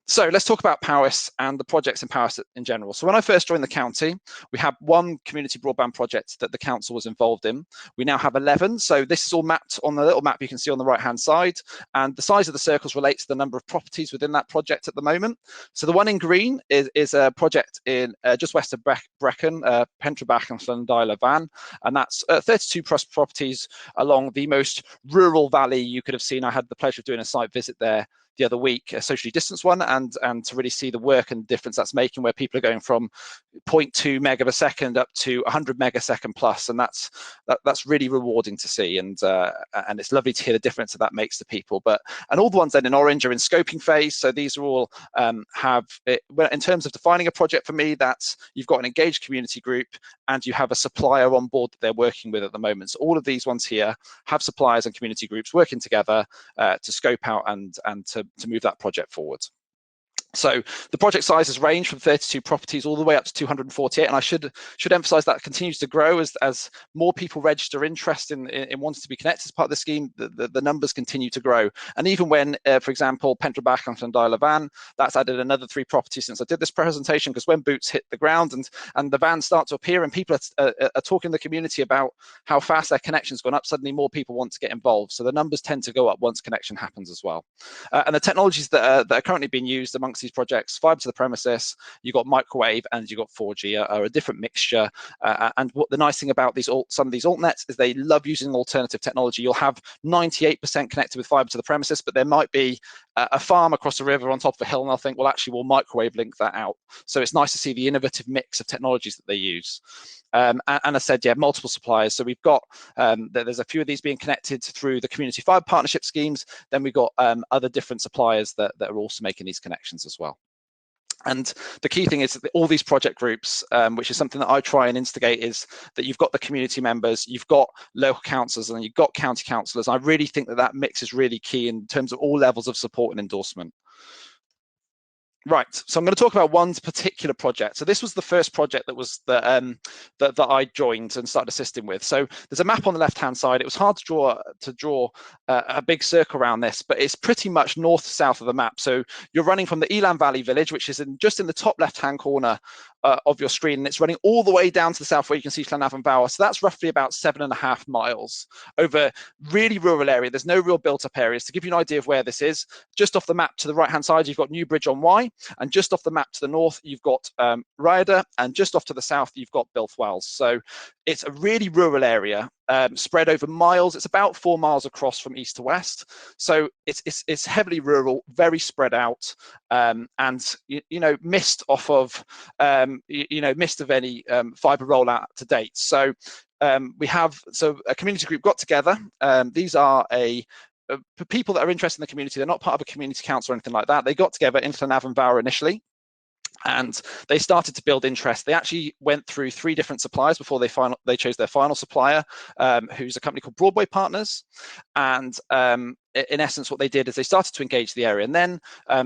S9: So let's talk about Powys and the projects in Powys in general. So when I first joined the county, we had one community broadband project that the council was involved in. We now have 11. So this is all mapped on the little map you can see on the right-hand side. And the size of the circles relates to the number of properties within that project at the moment. So the one in green is a project in just west of Brecon, Pentrabach and Llandail Van. And that's 32 properties along the most rural valley you could have seen. I had the pleasure of doing a site visit there the other week, a socially distanced one, and to really see the work and difference that's making, where people are going from 0.2 megabecond up to 100 megasecond plus, and that's really rewarding to see, and it's lovely to hear the difference that makes to people. And all the ones then in orange are in scoping phase. So these are all in terms of defining a project for me, that's you've got an engaged community group and you have a supplier on board that they're working with at the moment. So all of these ones here have suppliers and community groups working together to scope out and to move that project forward. So the project sizes range from 32 properties all the way up to 248, and I should emphasize that continues to grow as more people register interest in wanting to be connected as part of the scheme. The numbers continue to grow, and even when, for example, Pentrabach and Llandail Van, that's added another 3 properties since I did this presentation, because when boots hit the ground and the vans start to appear and people are talking in the community about how fast their connection's gone up, suddenly more people want to get involved. So the numbers tend to go up once connection happens as well. And the technologies that are currently being used amongst these projects, fiber to the premises, you've got microwave and you've got 4G are a different mixture. And what the nice thing about some of these altnets is they love using alternative technology. You'll have 98% connected with fiber to the premises, but there might be a farm across the river on top of a hill, and I'll think, well, actually, we'll microwave link that out. So it's nice to see the innovative mix of technologies that they use. And I said, yeah, multiple suppliers. So we've got, there's a few of these being connected through the community fiber partnership schemes. Then we've got other different suppliers that are also making these connections as well. And the key thing is that all these project groups, which is something that I try and instigate, is that you've got the community members, you've got local councillors, and you've got county councillors. I really think that mix is really key in terms of all levels of support and endorsement. Right, so I'm going to talk about one particular project. So this was the first project that I joined and started assisting with. So there's a map on the left-hand side. It was hard to draw a big circle around this, but it's pretty much north to south of the map. So you're running from the Elan Valley village, which is just in the top left-hand corner of your screen, and it's running all the way down to the south where you can see Llanafn Fawr. So that's roughly about 7.5 miles over really rural area. There's no real built-up areas. To give you an idea of where this is, just off the map to the right-hand side, you've got Newbridge on Wye, and just off the map to the north, you've got Rhyder, and just off to the south, you've got Bilth Wells. So it's a really rural area, spread over miles. It's about 4 miles across from east to west. So it's heavily rural, very spread out, and missed off of missed of any fibre rollout to date. So a community group got together. These are for people that are interested in the community. They're not part of a community council or anything like that. They got together in Llanafn Fawr initially, and they started to build interest. They actually went through 3 different suppliers before they chose their final supplier, who's a company called Broadway Partners. And in essence, what they did is they started to engage the area. And then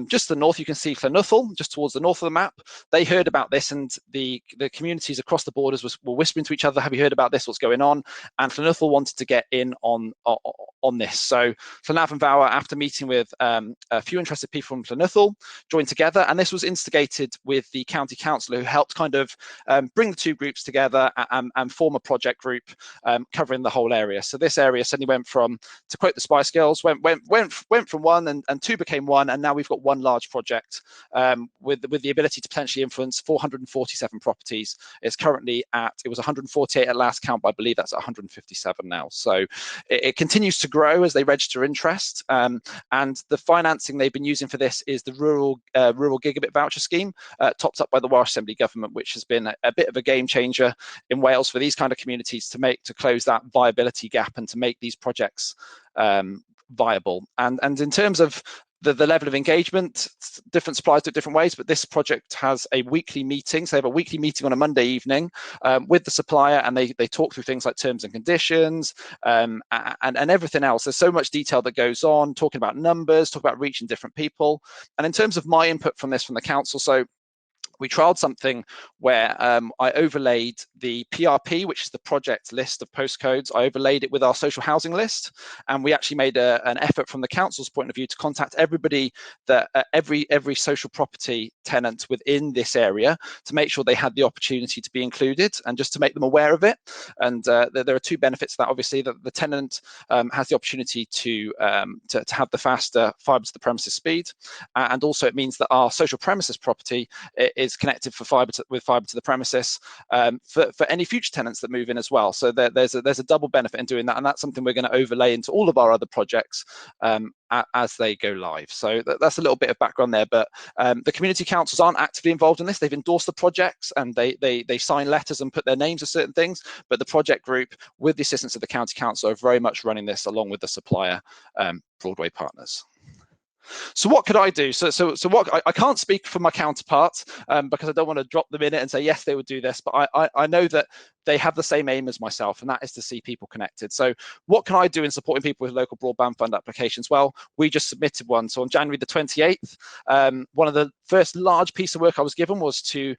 S9: just to the north, you can see Llanwrthel, just towards the north of the map. They heard about this, and the communities across the borders were whispering to each other, have you heard about this? What's going on? And Llanwrthel wanted to get in on this. So Llanafn Fawr, after meeting with a few interested people from Llanwrthel, joined together. And this was instigated with the county council, who helped kind of bring the 2 groups together and form a project group covering the whole area. So this area suddenly went from, to quote the Spice Girls, went went from one, and two became one, and now we've got one large project with the ability to potentially influence 447 properties. It's currently it was 148 at last count, but I believe that's 157 now. So it continues to grow as they register interest, and the financing they've been using for this is the rural gigabit voucher scheme, topped up by the Welsh Government, which has been a bit of a game changer in Wales for these kind of communities to close that viability gap and to make these projects viable. And in terms of the level of engagement, different suppliers do it different ways, but this project has a weekly meeting. So they have a weekly meeting on a Monday evening with the supplier, and they talk through things like terms and conditions and everything else. There's so much detail that goes on, talking about numbers, talking about reaching different people. And in terms of my input from the council, so we trialed something where I overlaid the PRP, which is the project list of postcodes. I overlaid it with our social housing list, and we actually made an effort from the council's point of view to contact everybody, that every social property tenant within this area, to make sure they had the opportunity to be included and just to make them aware of it. And there are two benefits to that. Obviously, that the tenant has the opportunity to have the faster fibre to the premises speed, and also it means that our social premises property is connected with fibre to the premises for any future tenants that move in as well. So there's a double benefit in doing that, and that's something we're going to overlay into all of our other projects as they go live. So that's a little bit of background there, but the community councils aren't actively involved in this. They've endorsed the projects and they sign letters and put their names to certain things, but the project group, with the assistance of the county council, are very much running this along with the supplier Broadway partners. So what could I do? So what I can't speak for my counterparts because I don't want to drop them in it and say yes they would do this, but I know that they have the same aim as myself, and that is to see people connected. So what can I do in supporting people with local broadband fund applications? Well, we just submitted one. So on January the 28th, one of the first large piece of work I was given was to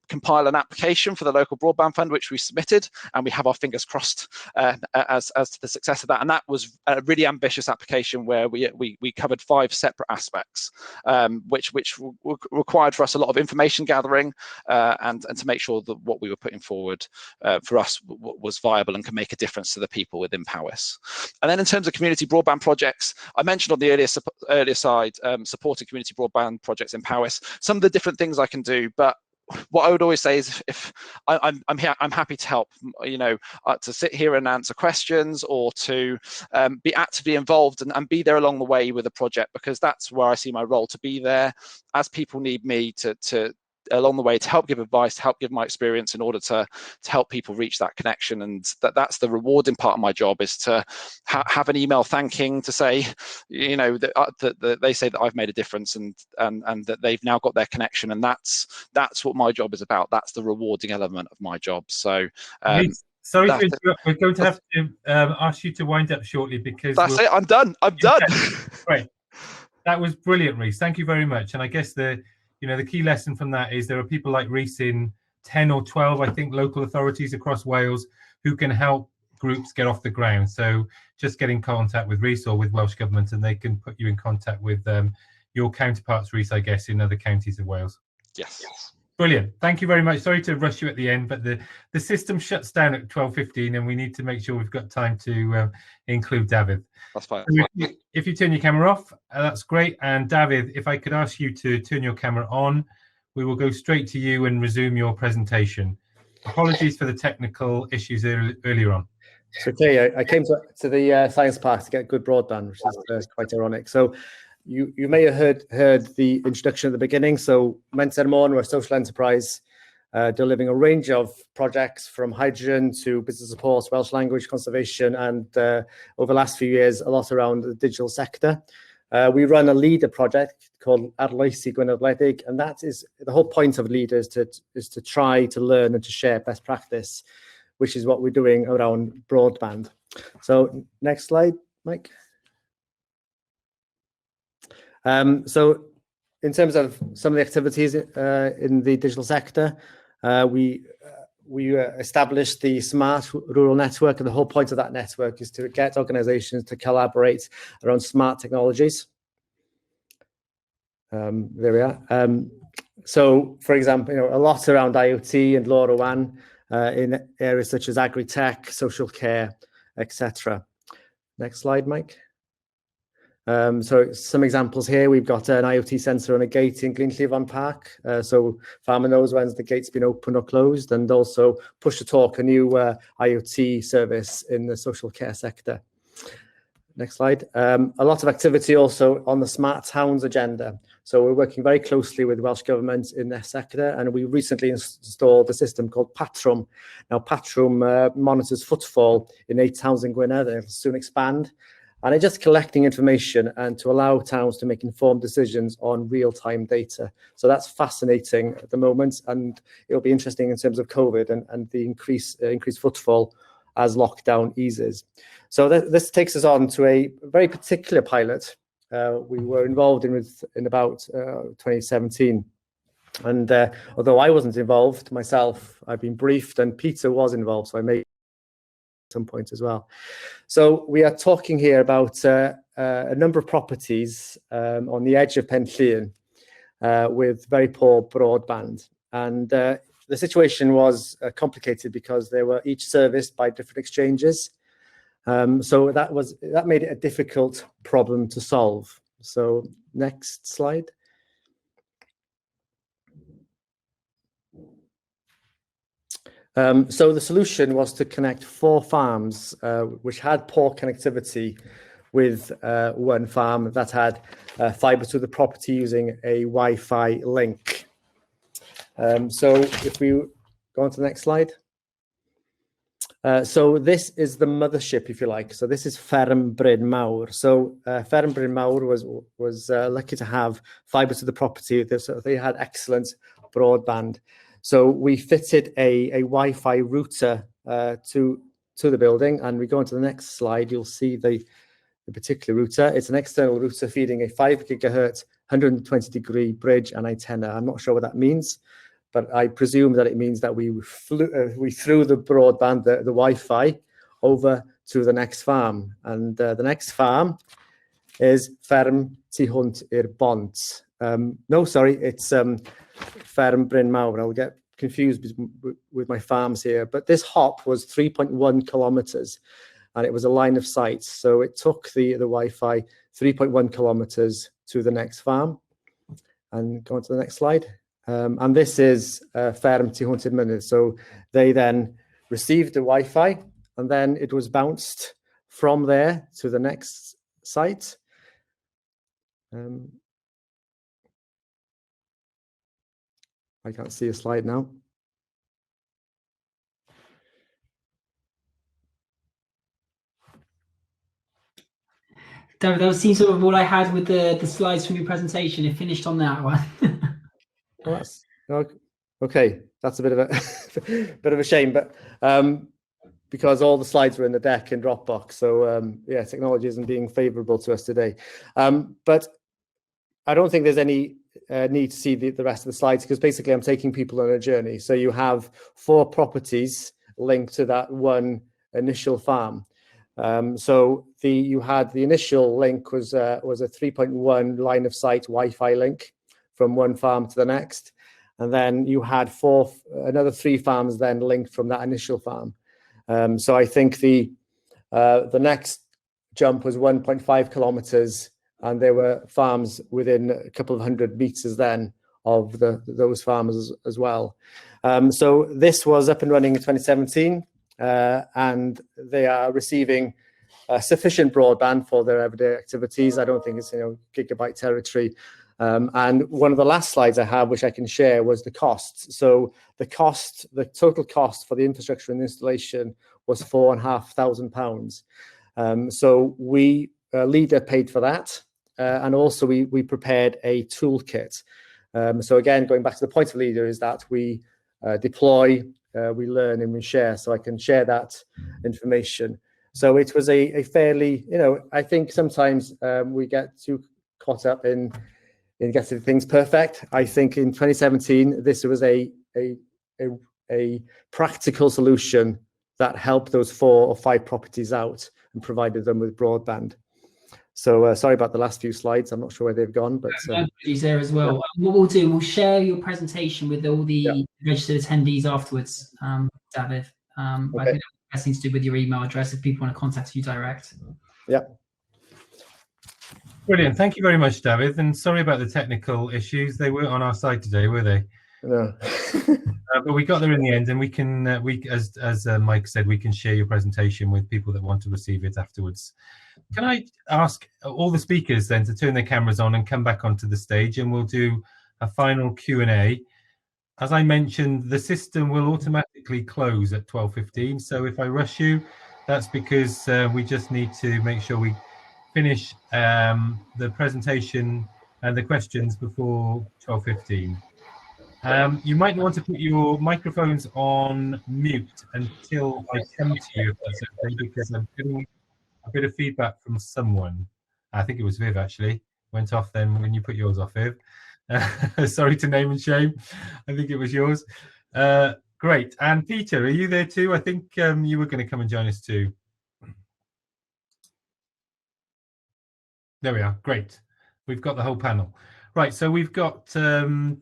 S9: compile an application for the local broadband fund, which we submitted, and we have our fingers crossed as to the success of that. And that was a really ambitious application where we covered 5 separate aspects, which required for us a lot of information gathering and to make sure that what we were putting forward for us was viable and can make a difference to the people within Powys. And then in terms of community broadband projects, I mentioned on the earlier side supporting community broadband projects in Powys, some of the different things I can do, but what I would always say is, if I'm happy to help, to sit here and answer questions, or to be actively involved and be there along the way with the project, because that's where I see my role, to be there as people need me to along the way, to help give advice, to help give my experience in order to help people reach that connection. And that's the rewarding part of my job, is to have an email thanking, to say, that they say that I've made a difference and that they've now got their connection. And that's what my job is about. That's the rewarding element of my job. So
S1: sorry to interrupt. We're going to have to ask you to wind up shortly, because
S9: that's it. I'm done.
S1: Right. That was brilliant, Rhys. Thank you very much. And I guess the key lesson from that is there are people like Rhys in 10 or 12, I think, local authorities across Wales who can help groups get off the ground. So just get in contact with Rhys or with Welsh Government, and they can put you in contact with your counterparts, Rhys, I guess, in other counties of Wales.
S9: Yes.
S1: Brilliant. Thank you very much. Sorry to rush you at the end, but the system shuts down at 12:15 and we need to make sure we've got time to include David.
S9: That's fine.
S1: So if you turn your camera off, that's great. And David, if I could ask you to turn your camera on, we will go straight to you and resume your presentation. Apologies for the technical issues earlier on.
S6: Okay, I came to the science park to get good broadband, which is quite ironic. So you may have heard the introduction at the beginning. So Menter Môn, we're a social enterprise delivering a range of projects from hydrogen to business support, Welsh language conservation, and over the last few years, a lot around the digital sector. We run a leader project called Arloesi Gwynedd, and that is the whole point of leader is to try to learn and to share best practice, which is what we're doing around broadband. So next slide, Mike. So in terms of some of the activities in the digital sector, we established the Smart Rural Network, and the whole point of that network is to get organizations to collaborate around smart technologies. There we are. So, for example, a lot around IoT and LoRaWAN in areas such as agri-tech, social care, etc. Next slide, Mike. So some examples here, we've got an IoT sensor on a gate in Glynllifon Park. So farmer knows when the gate's been open or closed, and also Push to Talk, a new IoT service in the social care sector. Next slide. A lot of activity also on the smart towns agenda. So we're working very closely with Welsh Government in this sector, and we recently installed a system called Patrwm. Now, Patrwm monitors footfall in 8 towns in Gwynedd, and it'll soon expand. And it's just collecting information and to allow towns to make informed decisions on real-time data. So that's fascinating at the moment, and it'll be interesting in terms of COVID and the increased footfall as lockdown eases. So this takes us on to a very particular pilot we were involved in about 2017. And although I wasn't involved myself, I've been briefed, and Peter was involved, so I made some points as well. So we are talking here about a number of properties on the edge of Penllyn with very poor broadband. And the situation was complicated because they were each serviced by different exchanges. So that made it a difficult problem to solve. So next slide. So the solution was to connect 4 farms which had poor connectivity with one farm that had fibre to the property using a Wi-Fi link. So if we go on to the next slide. So this is the mothership, if you like. So this is Fferm Bryn Mawr. So Fferm Bryn Mawr was lucky to have fibre to the property. So they had excellent broadband. So we fitted a Wi-Fi router to the building, and we go on to the next slide. You'll see the particular router. It's an external router feeding a 5 gigahertz, 120-degree bridge and antenna. I'm not sure what that means, but I presume that it means that we threw the broadband, the Wi-Fi, over to the next farm. And the next farm is Fferm Tu Hwnt i'r Bont. No, sorry, it's Fferm Bryn Mawr. I'll get confused with my farms here, but this hop was 3.1 kilometers, and it was a line of sight. So it took the Wi-Fi 3.1 kilometers to the next farm. And go on to the next slide. And this is Fferm Tu Hwnt i'r Mynydd. So they then received the Wi-Fi, and then it was bounced from there to the next site. I can't see a slide now.
S7: David, that seems sort of all I had with the slides from your presentation. It finished on that one.
S6: Well, that's okay. That's a bit of a shame, but because all the slides were in the deck in Dropbox, so yeah, technology isn't being favourable to us today. But I don't think there's any need to see the rest of the slides, because basically I'm taking people on a journey. So you have 4 properties linked to that one initial farm. So you had the initial link was a 3.1 line of sight Wi-Fi link from one farm to the next, and then you had another 3 farms then linked from that initial farm. So I think the next jump was 1.5 kilometers, and there were farms within a couple of 100 meters then of those farmers as well. So this was up and running in 2017, and they are receiving sufficient broadband for their everyday activities. I don't think it's gigabyte territory. And one of the last slides I have, which I can share, was the costs. So the total cost for the infrastructure and installation was £4,500. So we Leader paid for that, and also we prepared a toolkit. So again, going back to the point of Leader is that we deploy, we learn, and we share. So I can share that information. So it was a fairly, I think sometimes we get too caught up in getting things perfect. I think in 2017, this was a practical solution that helped those 4 or 5 properties out and provided them with broadband. So sorry about the last few slides. I'm not sure where they've gone, but
S7: he's there as well. Yeah. What we'll do, we'll share your presentation with all the registered attendees afterwards, David. I think that's the best thing to do with your email address if people want to contact you direct.
S6: Yeah.
S1: Brilliant. Thank you very much, David. And sorry about the technical issues. They weren't on our side today, were they?
S6: No.
S1: But we got there in the end, and we can, as Mike said, we can share your presentation with people that want to receive it afterwards. Can I ask all the speakers then to turn their cameras on and come back onto the stage, and we'll do a final Q&A. As I mentioned, the system will automatically close at 12:15. So if I rush you, that's because we just need to make sure we finish the presentation and the questions before 12:15. You might want to put your microphones on mute until I come to you, if that's okay, because I'm getting a bit of feedback from someone. I think it was Viv, actually. Went off then when you put yours off, Viv. Sorry to name and shame. I think it was yours. Great. And Peter, are you there too? I think you were going to come and join us too. There we are. Great. We've got the whole panel. Right, so we've got 10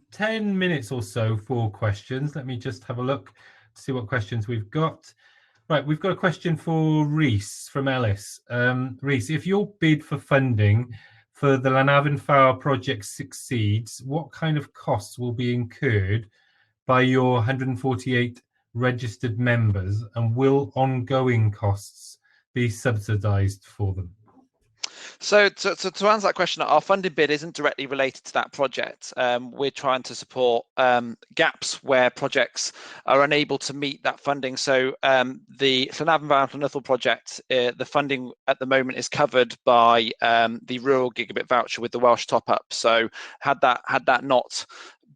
S1: minutes or so for questions. Let me just have a look to see what questions we've got. Right, we've got a question for Rhys from Ellis. Rhys, if your bid for funding for the Llanafon Fawr project succeeds, what kind of costs will be incurred by your 148 registered members, and will ongoing costs be subsidised for them?
S9: So to answer that question, our funding bid isn't directly related to that project. We're trying to support gaps where projects are unable to meet that funding. So the Llanafon Fawr Llanwrthol project, the funding at the moment is covered by the rural gigabit voucher with the Welsh top-up. So had that not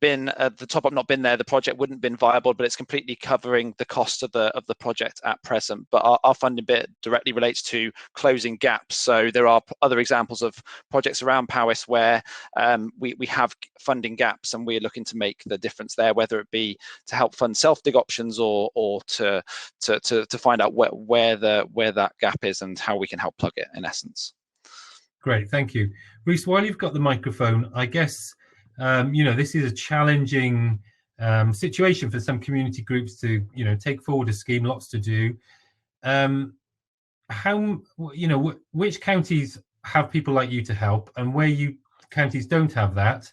S9: been the top-up not been there, the project wouldn't have been viable, but it's completely covering the cost of the project at present. But our funding bit directly relates to closing gaps. So there are other examples of projects around Powys where we have funding gaps, and we're looking to make the difference there, whether it be to help fund self-dig options or to find out where that gap is and how we can help plug it, in essence.
S1: Great, thank you. Rhys, while you've got the microphone, I guess this is a challenging situation for some community groups to, take forward a scheme, lots to do. Which counties have people like you to help, and where counties don't have that,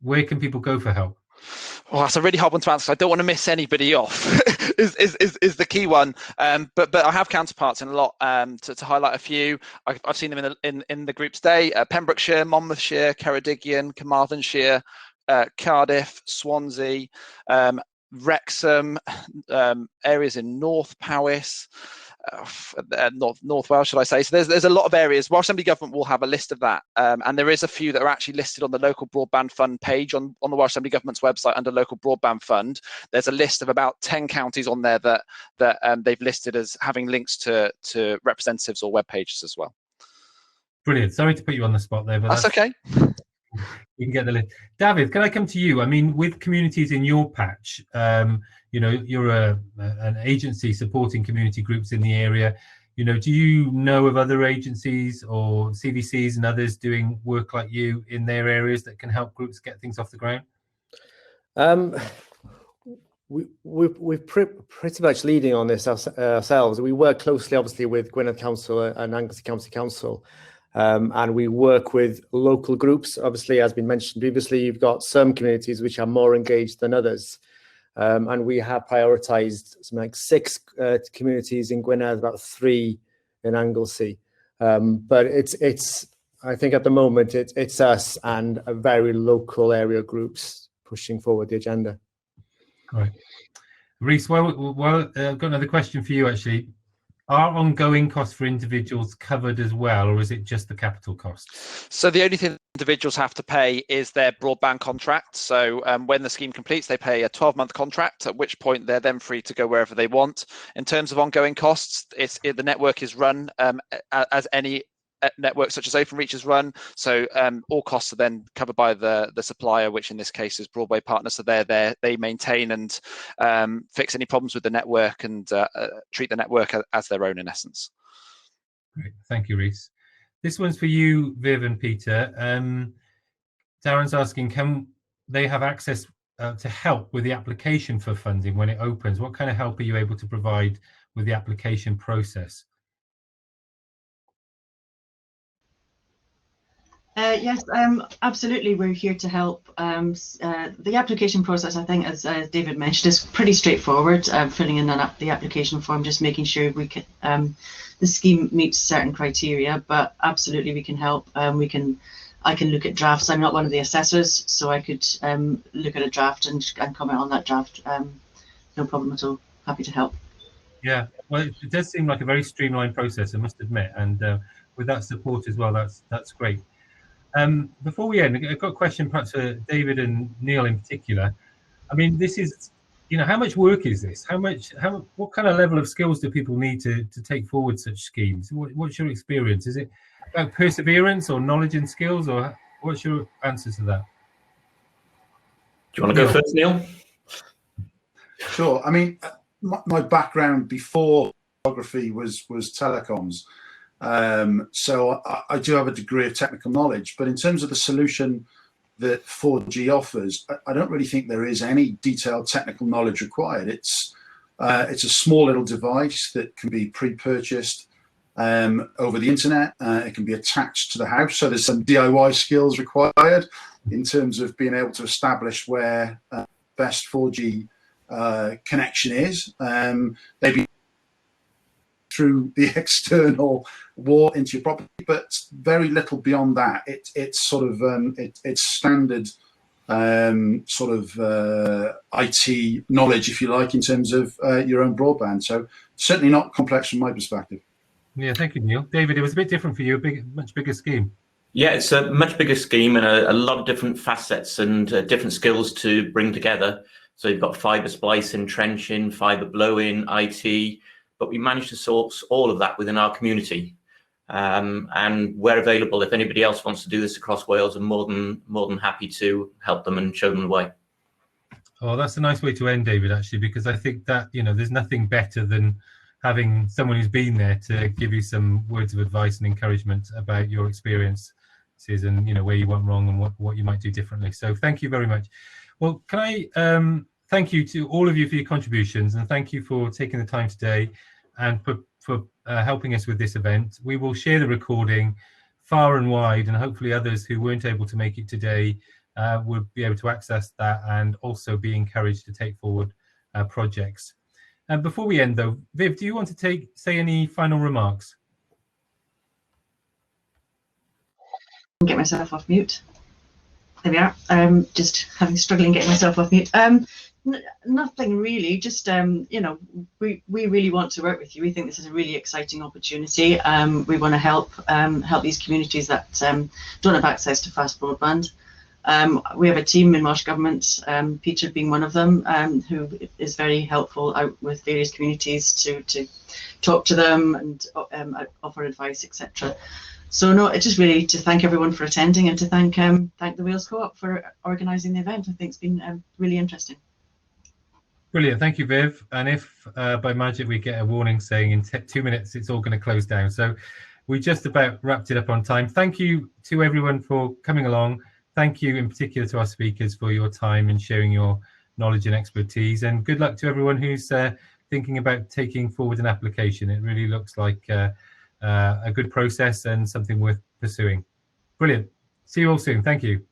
S1: where can people go for help?
S9: Well, that's a really hard one to answer. I don't want to miss anybody off. is the key one. But I have counterparts in a lot. To highlight a few, I've seen them in the group today: Pembrokeshire, Monmouthshire, Ceredigion, Carmarthenshire, Cardiff, Swansea, Wrexham, areas in North Powys. North Wales, should I say? So there's a lot of areas. Welsh Assembly Government will have a list of that, and there is a few that are actually listed on the Local Broadband Fund page on the Welsh Assembly Government's website under Local Broadband Fund. There's a list of about 10 counties on there that they've listed as having links to representatives or web pages as well.
S1: Brilliant. Sorry to put you on the spot there, but
S9: that's okay.
S1: You can get the list. David, can I come to you? I mean, with communities in your patch, you're an agency supporting community groups in the area. Do you know of other agencies or CVCs and others doing work like you in their areas that can help groups get things off the ground?
S6: We're pretty much leading on this ourselves. We work closely, obviously, with Gwynedd Council and Anglesey County Council. And we work with local groups. Obviously, as been mentioned previously, you've got some communities which are more engaged than others. And we have prioritised something like 6 communities in Gwynedd, about 3 in Anglesey. But it's I think at the moment it's us and a very local area groups pushing forward the agenda.
S1: Right, Rhys. Well, I've got another question for you actually. Are ongoing costs for individuals covered as well, or is it just the capital costs?
S9: So the only thing individuals have to pay is their broadband contract. So when the scheme completes, they pay a 12-month contract, at which point they're then free to go wherever they want. In terms of ongoing costs, the network is run as any network such as Openreach is run. So all costs are then covered by the supplier, which in this case is Broadway Partners. So they maintain and fix any problems with the network and treat the network as their own in essence.
S1: Great, thank you, Rhys. This one's for you, Viv and Peter. Darren's asking, can they have access to help with the application for funding when it opens? What kind of help are you able to provide with the application process?
S3: Yes, absolutely. We're here to help. The application process, I think, as David mentioned, is pretty straightforward. Filling in the application form, just making sure we can, the scheme meets certain criteria. But absolutely, we can help. I can look at drafts. I'm not one of the assessors, so I could look at a draft and comment on that draft. No problem at all. Happy to help.
S1: Yeah, well, it does seem like a very streamlined process, I must admit, and with that support as well, that's great. Before we end, I've got a question perhaps for David and Neil in particular. I mean, this is, how much work is this? What kind of level of skills do people need to take forward such schemes? What's your experience? Is it about perseverance or knowledge and skills, or what's your answer to that?
S5: Do you want to go first, Neil?
S8: Sure. I mean, my background before photography was telecoms. So I do have a degree of technical knowledge, but in terms of the solution that 4G offers, I don't really think there is any detailed technical knowledge required. It's a small little device that can be pre-purchased over the internet. It can be attached to the house, so there's some DIY skills required in terms of being able to establish where best 4G connection is. Maybe through the external wall into your property, but very little beyond that. It's sort of it's standard sort of IT knowledge, if you like, in terms of your own broadband. So certainly not complex from my perspective.
S1: Yeah, thank you, Neil. David, it was a bit different for you, much bigger scheme.
S5: Yeah, it's a much bigger scheme and a lot of different facets and different skills to bring together. So you've got fibre splicing, trenching, fibre blowing, IT, but we managed to source all of that within our community. And where available, if anybody else wants to do this across Wales, I'm more than happy to help them and show them the way.
S1: Oh, that's a nice way to end, David, actually, because I think that, there's nothing better than having someone who's been there to give you some words of advice and encouragement about your experiences and, where you went wrong and what you might do differently. So thank you very much. Well, can I thank you to all of you for your contributions, and thank you for taking the time today and for helping us with this event. We will share the recording far and wide, and hopefully others who weren't able to make it today will be able to access that and also be encouraged to take forward projects. And before we end, though, Viv, do you want to say any final remarks?
S3: Get myself off mute. There we are. Just struggling getting myself off mute. Nothing really. Just we really want to work with you. We think this is a really exciting opportunity. We want to help these communities that don't have access to fast broadband. We have a team in Welsh Government, Peter being one of them, who is very helpful out with various communities to talk to them and offer advice, etc. So no, it's just really to thank everyone for attending and to thank the Wales Co-op for organising the event. I think it's been really interesting.
S1: Brilliant, thank you, Viv. And if by magic we get a warning saying in 2 minutes it's all going to close down, so we just about wrapped it up on time. Thank you to everyone for coming along. Thank you in particular to our speakers for your time and sharing your knowledge and expertise. And good luck to everyone who's thinking about taking forward an application. It really looks like a good process and something worth pursuing. Brilliant. See you all soon. Thank you.